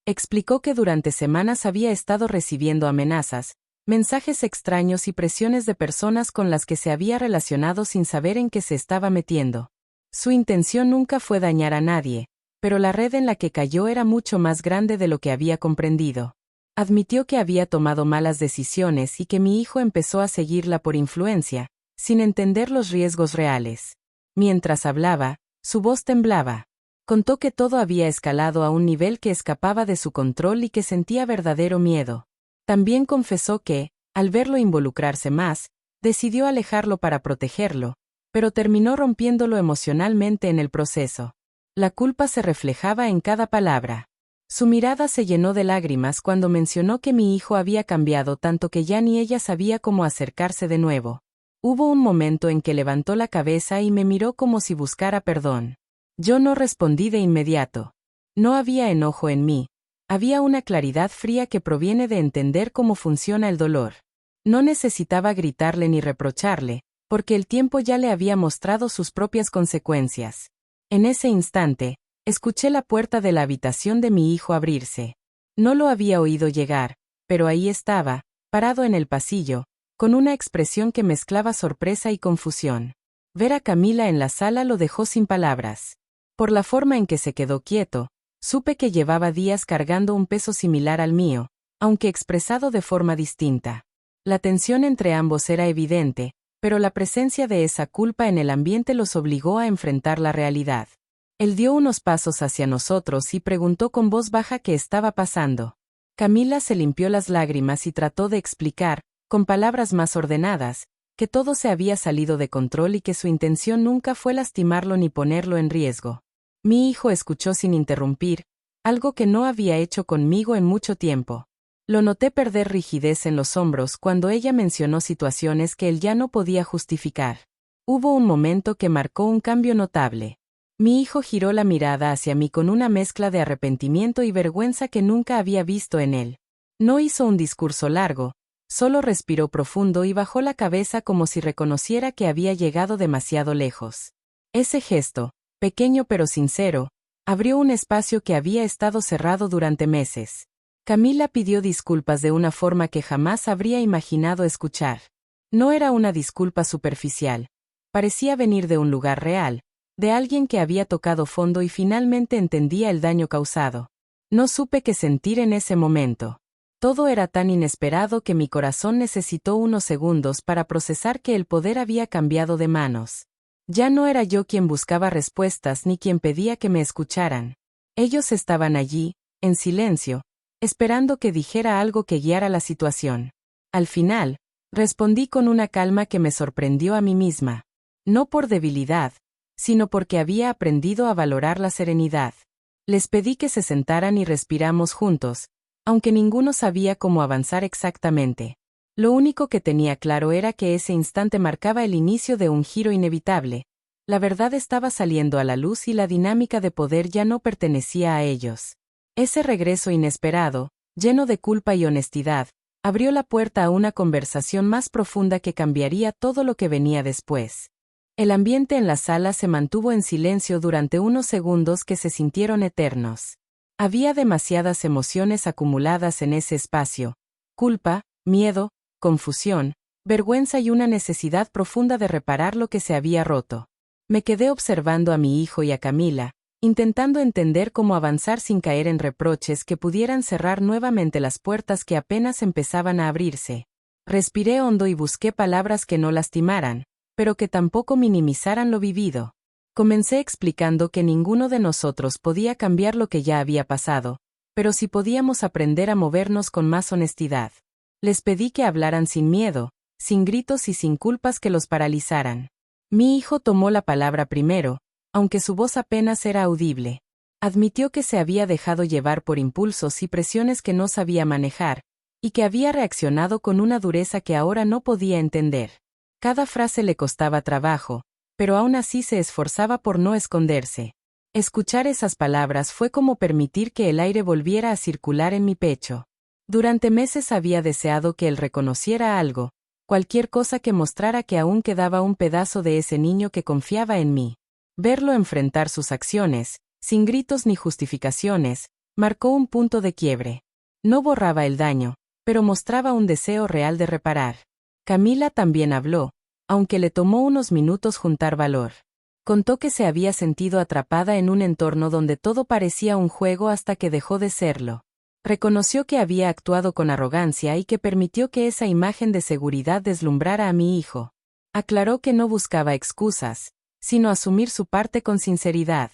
Explicó que durante semanas había estado recibiendo amenazas, mensajes extraños y presiones de personas con las que se había relacionado sin saber en qué se estaba metiendo. Su intención nunca fue dañar a nadie, pero la red en la que cayó era mucho más grande de lo que había comprendido. Admitió que había tomado malas decisiones y que mi hijo empezó a seguirla por influencia, sin entender los riesgos reales. Mientras hablaba, su voz temblaba. Contó que todo había escalado a un nivel que escapaba de su control y que sentía verdadero miedo. También confesó que, al verlo involucrarse más, decidió alejarlo para protegerlo, pero terminó rompiéndolo emocionalmente en el proceso. La culpa se reflejaba en cada palabra. Su mirada se llenó de lágrimas cuando mencionó que mi hijo había cambiado tanto que ya ni ella sabía cómo acercarse de nuevo. Hubo un momento en que levantó la cabeza y me miró como si buscara perdón. Yo no respondí de inmediato. No había enojo en mí, Había una claridad fría que proviene de entender cómo funciona el dolor. No necesitaba gritarle ni reprocharle, porque el tiempo ya le había mostrado sus propias consecuencias. En ese instante, escuché la puerta de la habitación de mi hijo abrirse. No lo había oído llegar, pero ahí estaba, parado en el pasillo, con una expresión que mezclaba sorpresa y confusión. Ver a Camila en la sala lo dejó sin palabras. Por la forma en que se quedó quieto, supe que llevaba días cargando un peso similar al mío, aunque expresado de forma distinta. La tensión entre ambos era evidente, pero la presencia de esa culpa en el ambiente los obligó a enfrentar la realidad. Él dio unos pasos hacia nosotros y preguntó con voz baja qué estaba pasando. Camila se limpió las lágrimas y trató de explicar, con palabras más ordenadas, que todo se había salido de control y que su intención nunca fue lastimarlo ni ponerlo en riesgo. Mi hijo escuchó sin interrumpir, algo que no había hecho conmigo en mucho tiempo. Lo noté perder rigidez en los hombros cuando ella mencionó situaciones que él ya no podía justificar. Hubo un momento que marcó un cambio notable. Mi hijo giró la mirada hacia mí con una mezcla de arrepentimiento y vergüenza que nunca había visto en él. No hizo un discurso largo, solo respiró profundo y bajó la cabeza como si reconociera que había llegado demasiado lejos. Ese gesto, pequeño pero sincero, abrió un espacio que había estado cerrado durante meses. Camila pidió disculpas de una forma que jamás habría imaginado escuchar. No era una disculpa superficial. Parecía venir de un lugar real, de alguien que había tocado fondo y finalmente entendía el daño causado. No supe qué sentir en ese momento. Todo era tan inesperado que mi corazón necesitó unos segundos para procesar que el poder había cambiado de manos. Ya no era yo quien buscaba respuestas ni quien pedía que me escucharan. Ellos estaban allí, en silencio, esperando que dijera algo que guiara la situación. Al final, respondí con una calma que me sorprendió a mí misma. No por debilidad, sino porque había aprendido a valorar la serenidad. Les pedí que se sentaran y respiramos juntos, aunque ninguno sabía cómo avanzar exactamente. Lo único que tenía claro era que ese instante marcaba el inicio de un giro inevitable. La verdad estaba saliendo a la luz y la dinámica de poder ya no pertenecía a ellos. Ese regreso inesperado, lleno de culpa y honestidad, abrió la puerta a una conversación más profunda que cambiaría todo lo que venía después. El ambiente en la sala se mantuvo en silencio durante unos segundos que se sintieron eternos. Había demasiadas emociones acumuladas en ese espacio: culpa, miedo, confusión, vergüenza y una necesidad profunda de reparar lo que se había roto. Me quedé observando a mi hijo y a Camila, intentando entender cómo avanzar sin caer en reproches que pudieran cerrar nuevamente las puertas que apenas empezaban a abrirse. Respiré hondo y busqué palabras que no lastimaran, pero que tampoco minimizaran lo vivido. Comencé explicando que ninguno de nosotros podía cambiar lo que ya había pasado, pero sí podíamos aprender a movernos con más honestidad. Les pedí que hablaran sin miedo, sin gritos y sin culpas que los paralizaran. Mi hijo tomó la palabra primero, aunque su voz apenas era audible. Admitió que se había dejado llevar por impulsos y presiones que no sabía manejar, y que había reaccionado con una dureza que ahora no podía entender. Cada frase le costaba trabajo, pero aún así se esforzaba por no esconderse. Escuchar esas palabras fue como permitir que el aire volviera a circular en mi pecho. Durante meses había deseado que él reconociera algo, cualquier cosa que mostrara que aún quedaba un pedazo de ese niño que confiaba en mí. Verlo enfrentar sus acciones, sin gritos ni justificaciones, marcó un punto de quiebre. No borraba el daño, pero mostraba un deseo real de reparar. Camila también habló, aunque le tomó unos minutos juntar valor. Contó que se había sentido atrapada en un entorno donde todo parecía un juego hasta que dejó de serlo. Reconoció que había actuado con arrogancia y que permitió que esa imagen de seguridad deslumbrara a mi hijo. Aclaró que no buscaba excusas, sino asumir su parte con sinceridad.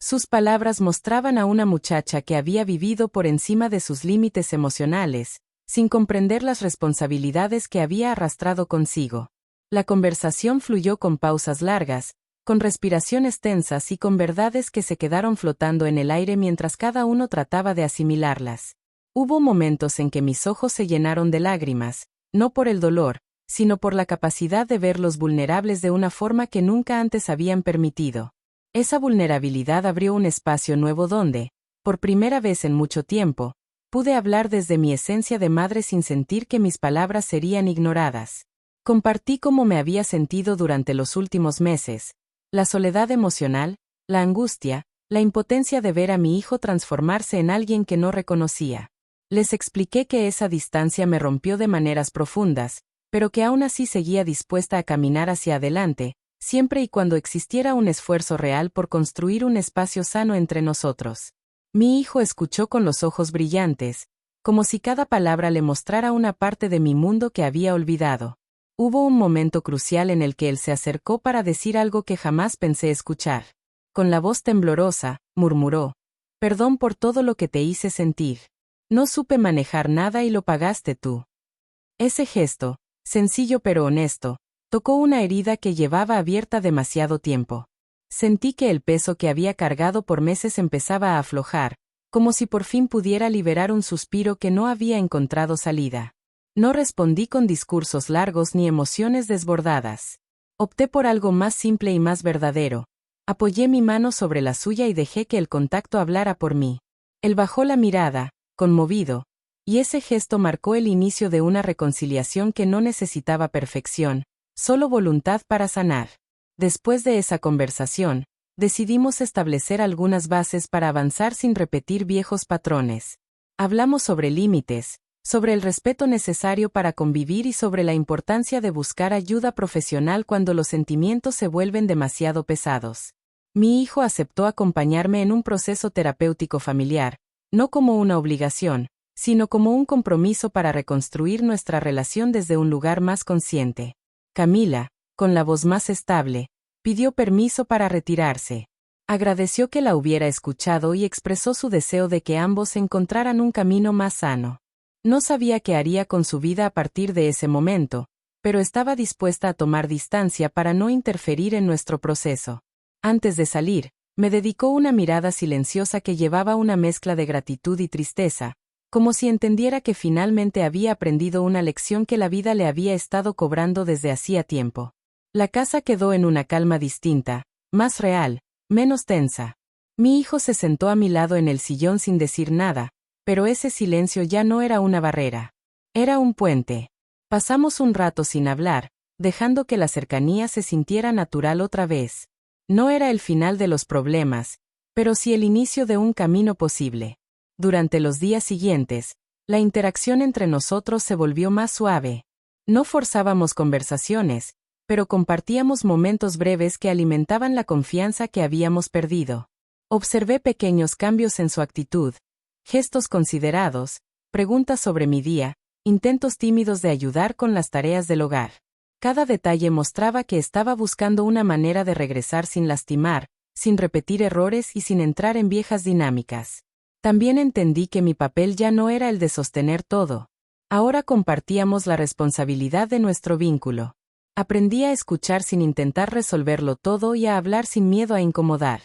Sus palabras mostraban a una muchacha que había vivido por encima de sus límites emocionales, sin comprender las responsabilidades que había arrastrado consigo. La conversación fluyó con pausas largas, con respiraciones tensas y con verdades que se quedaron flotando en el aire mientras cada uno trataba de asimilarlas. Hubo momentos en que mis ojos se llenaron de lágrimas, no por el dolor, sino por la capacidad de verlos vulnerables de una forma que nunca antes habían permitido. Esa vulnerabilidad abrió un espacio nuevo donde, Por primera vez en mucho tiempo, pude hablar desde mi esencia de madre sin sentir que mis palabras serían ignoradas. Compartí cómo me había sentido durante los últimos meses, la soledad emocional, la angustia, la impotencia de ver a mi hijo transformarse en alguien que no reconocía. Les expliqué que esa distancia me rompió de maneras profundas, pero que aún así seguía dispuesta a caminar hacia adelante, siempre y cuando existiera un esfuerzo real por construir un espacio sano entre nosotros. Mi hijo escuchó con los ojos brillantes, como si cada palabra le mostrara una parte de mi mundo que había olvidado. Hubo un momento crucial en el que él se acercó para decir algo que jamás pensé escuchar. Con la voz temblorosa, murmuró: «Perdón por todo lo que te hice sentir. No supe manejar nada y lo pagaste tú». Ese gesto, sencillo pero honesto, tocó una herida que llevaba abierta demasiado tiempo. Sentí que el peso que había cargado por meses empezaba a aflojar, como si por fin pudiera liberar un suspiro que no había encontrado salida. No respondí con discursos largos ni emociones desbordadas. Opté por algo más simple y más verdadero. Apoyé mi mano sobre la suya y dejé que el contacto hablara por mí. Él bajó la mirada, conmovido, y ese gesto marcó el inicio de una reconciliación que no necesitaba perfección, solo voluntad para sanar. Después de esa conversación, decidimos establecer algunas bases para avanzar sin repetir viejos patrones. Hablamos sobre límites, sobre el respeto necesario para convivir y sobre la importancia de buscar ayuda profesional cuando los sentimientos se vuelven demasiado pesados. Mi hijo aceptó acompañarme en un proceso terapéutico familiar, no como una obligación, sino como un compromiso para reconstruir nuestra relación desde un lugar más consciente. Camila, con la voz más estable, pidió permiso para retirarse. Agradeció que la hubiera escuchado y expresó su deseo de que ambos encontraran un camino más sano. No sabía qué haría con su vida a partir de ese momento, pero estaba dispuesta a tomar distancia para no interferir en nuestro proceso. Antes de salir, me dedicó una mirada silenciosa que llevaba una mezcla de gratitud y tristeza, como si entendiera que finalmente había aprendido una lección que la vida le había estado cobrando desde hacía tiempo. La casa quedó en una calma distinta, más real, menos tensa. Mi hijo se sentó a mi lado en el sillón sin decir nada, pero ese silencio ya no era una barrera. Era un puente. Pasamos un rato sin hablar, dejando que la cercanía se sintiera natural otra vez. No era el final de los problemas, pero sí el inicio de un camino posible. Durante los días siguientes, la interacción entre nosotros se volvió más suave. No forzábamos conversaciones, pero compartíamos momentos breves que alimentaban la confianza que habíamos perdido. Observé pequeños cambios en su actitud, gestos considerados, preguntas sobre mi día, intentos tímidos de ayudar con las tareas del hogar. Cada detalle mostraba que estaba buscando una manera de regresar sin lastimar, sin repetir errores y sin entrar en viejas dinámicas. También entendí que mi papel ya no era el de sostener todo. Ahora compartíamos la responsabilidad de nuestro vínculo. Aprendí a escuchar sin intentar resolverlo todo y a hablar sin miedo a incomodar.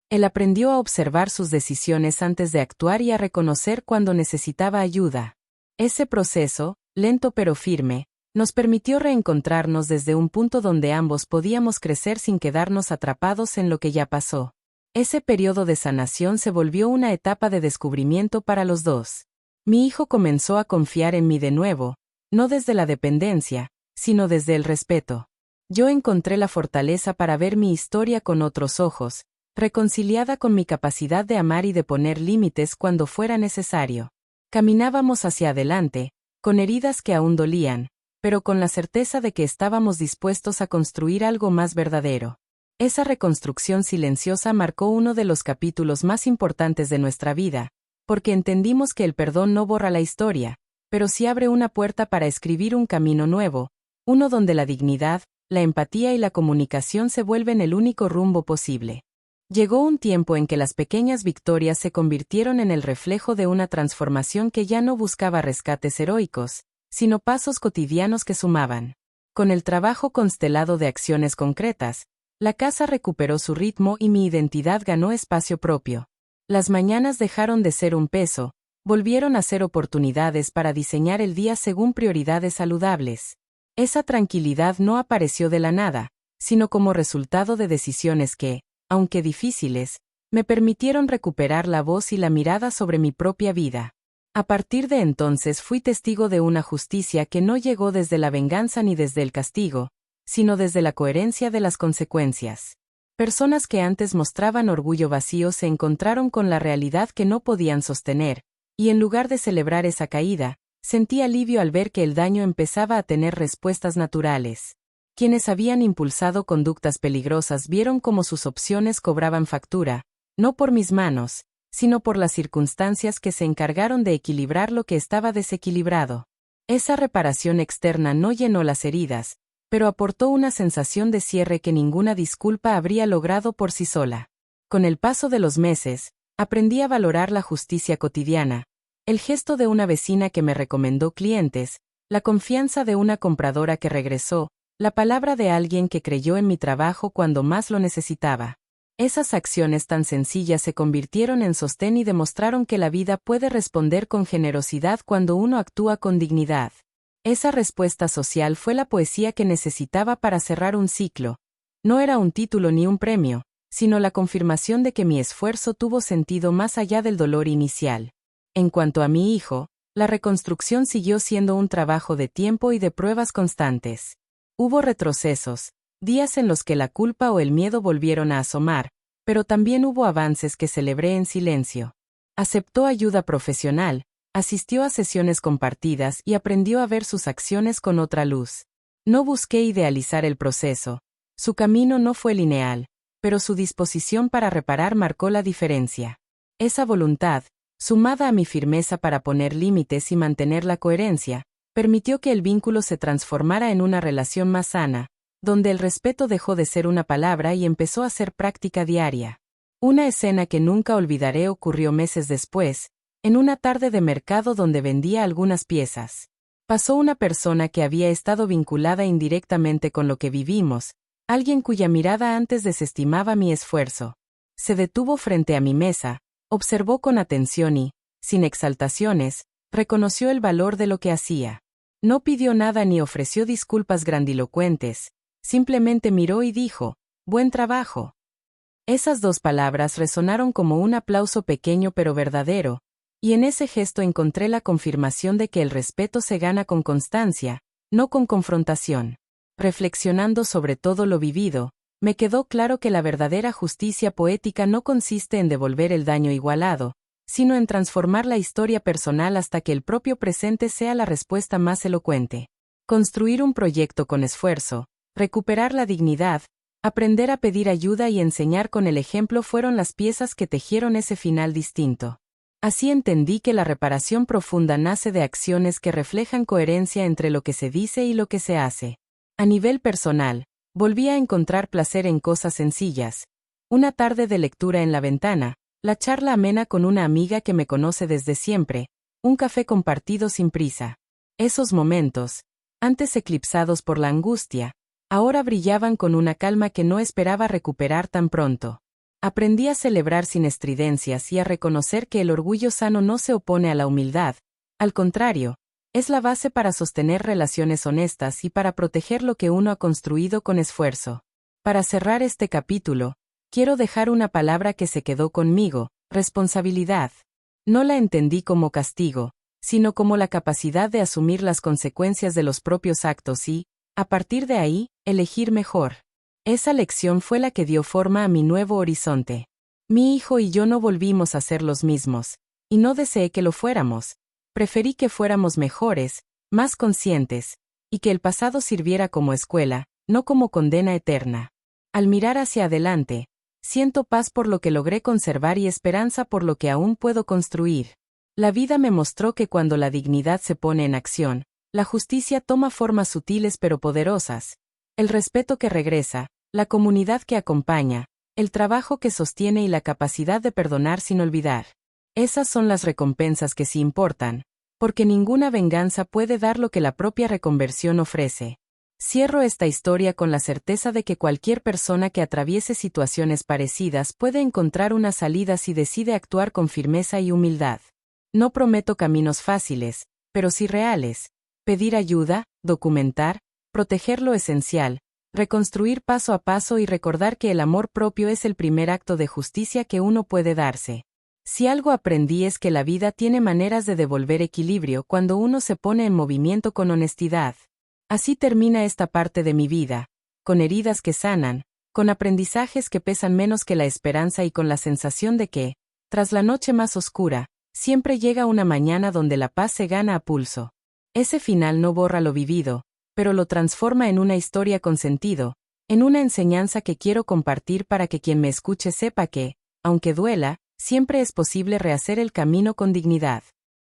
Él aprendió a observar sus decisiones antes de actuar y a reconocer cuando necesitaba ayuda. Ese proceso, lento pero firme, nos permitió reencontrarnos desde un punto donde ambos podíamos crecer sin quedarnos atrapados en lo que ya pasó. Ese periodo de sanación se volvió una etapa de descubrimiento para los dos. Mi hijo comenzó a confiar en mí de nuevo, no desde la dependencia, sino desde el respeto. Yo encontré la fortaleza para ver mi historia con otros ojos, reconciliada con mi capacidad de amar y de poner límites cuando fuera necesario. Caminábamos hacia adelante, con heridas que aún dolían, pero con la certeza de que estábamos dispuestos a construir algo más verdadero. Esa reconstrucción silenciosa marcó uno de los capítulos más importantes de nuestra vida, porque entendimos que el perdón no borra la historia, pero sí abre una puerta para escribir un camino nuevo, uno donde la dignidad, la empatía y la comunicación se vuelven el único rumbo posible. Llegó un tiempo en que las pequeñas victorias se convirtieron en el reflejo de una transformación que ya no buscaba rescates heroicos, sino pasos cotidianos que sumaban. Con el trabajo constelado de acciones concretas, la casa recuperó su ritmo y mi identidad ganó espacio propio. Las mañanas dejaron de ser un peso, volvieron a ser oportunidades para diseñar el día según prioridades saludables. Esa tranquilidad no apareció de la nada, sino como resultado de decisiones que, aunque difíciles, me permitieron recuperar la voz y la mirada sobre mi propia vida. A partir de entonces fui testigo de una justicia que no llegó desde la venganza ni desde el castigo, sino desde la coherencia de las consecuencias. Personas que antes mostraban orgullo vacío se encontraron con la realidad que no podían sostener, y en lugar de celebrar esa caída, sentí alivio al ver que el daño empezaba a tener respuestas naturales. Quienes habían impulsado conductas peligrosas vieron cómo sus opciones cobraban factura, no por mis manos, sino por las circunstancias que se encargaron de equilibrar lo que estaba desequilibrado. Esa reparación externa no llenó las heridas, pero aportó una sensación de cierre que ninguna disculpa habría logrado por sí sola. Con el paso de los meses, aprendí a valorar la justicia cotidiana, el gesto de una vecina que me recomendó clientes, la confianza de una compradora que regresó, la palabra de alguien que creyó en mi trabajo cuando más lo necesitaba. Esas acciones tan sencillas se convirtieron en sostén y demostraron que la vida puede responder con generosidad cuando uno actúa con dignidad. Esa respuesta social fue la poesía que necesitaba para cerrar un ciclo. No era un título ni un premio, sino la confirmación de que mi esfuerzo tuvo sentido más allá del dolor inicial. En cuanto a mi hijo, la reconstrucción siguió siendo un trabajo de tiempo y de pruebas constantes. Hubo retrocesos, días en los que la culpa o el miedo volvieron a asomar, pero también hubo avances que celebré en silencio. Aceptó ayuda profesional, asistió a sesiones compartidas y aprendió a ver sus acciones con otra luz. No busqué idealizar el proceso. Su camino no fue lineal, pero su disposición para reparar marcó la diferencia. Esa voluntad, sumada a mi firmeza para poner límites y mantener la coherencia, permitió que el vínculo se transformara en una relación más sana, donde el respeto dejó de ser una palabra y empezó a ser práctica diaria. Una escena que nunca olvidaré ocurrió meses después, en una tarde de mercado donde vendía algunas piezas. Pasó una persona que había estado vinculada indirectamente con lo que vivimos, alguien cuya mirada antes desestimaba mi esfuerzo. Se detuvo frente a mi mesa, observó con atención y, sin exaltaciones, reconoció el valor de lo que hacía. No pidió nada ni ofreció disculpas grandilocuentes, simplemente miró y dijo, «Buen trabajo». Esas dos palabras resonaron como un aplauso pequeño pero verdadero, y en ese gesto encontré la confirmación de que el respeto se gana con constancia, no con confrontación. Reflexionando sobre todo lo vivido, me quedó claro que la verdadera justicia poética no consiste en devolver el daño igualado, sino en transformar la historia personal hasta que el propio presente sea la respuesta más elocuente. Construir un proyecto con esfuerzo, recuperar la dignidad, aprender a pedir ayuda y enseñar con el ejemplo fueron las piezas que tejieron ese final distinto. Así entendí que la reparación profunda nace de acciones que reflejan coherencia entre lo que se dice y lo que se hace. A nivel personal, volví a encontrar placer en cosas sencillas. Una tarde de lectura en la ventana, la charla amena con una amiga que me conoce desde siempre, un café compartido sin prisa. Esos momentos, antes eclipsados por la angustia, ahora brillaban con una calma que no esperaba recuperar tan pronto. Aprendí a celebrar sin estridencias y a reconocer que el orgullo sano no se opone a la humildad, al contrario, es la base para sostener relaciones honestas y para proteger lo que uno ha construido con esfuerzo. Para cerrar este capítulo, quiero dejar una palabra que se quedó conmigo, responsabilidad. No la entendí como castigo, sino como la capacidad de asumir las consecuencias de los propios actos y, a partir de ahí, elegir mejor. Esa lección fue la que dio forma a mi nuevo horizonte. Mi hijo y yo no volvimos a ser los mismos, y no deseé que lo fuéramos. Preferí que fuéramos mejores, más conscientes, y que el pasado sirviera como escuela, no como condena eterna. Al mirar hacia adelante, siento paz por lo que logré conservar y esperanza por lo que aún puedo construir. La vida me mostró que cuando la dignidad se pone en acción, la justicia toma formas sutiles pero poderosas. El respeto que regresa, la comunidad que acompaña, el trabajo que sostiene y la capacidad de perdonar sin olvidar. Esas son las recompensas que sí importan, porque ninguna venganza puede dar lo que la propia reconversión ofrece. Cierro esta historia con la certeza de que cualquier persona que atraviese situaciones parecidas puede encontrar una salida si decide actuar con firmeza y humildad. No prometo caminos fáciles, pero sí reales. Pedir ayuda, documentar, proteger lo esencial, reconstruir paso a paso y recordar que el amor propio es el primer acto de justicia que uno puede darse. Si algo aprendí es que la vida tiene maneras de devolver equilibrio cuando uno se pone en movimiento con honestidad. Así termina esta parte de mi vida, con heridas que sanan, con aprendizajes que pesan menos que la esperanza y con la sensación de que, tras la noche más oscura, siempre llega una mañana donde la paz se gana a pulso. Ese final no borra lo vivido, pero lo transforma en una historia con sentido, en una enseñanza que quiero compartir para que quien me escuche sepa que, aunque duela, siempre es posible rehacer el camino con dignidad.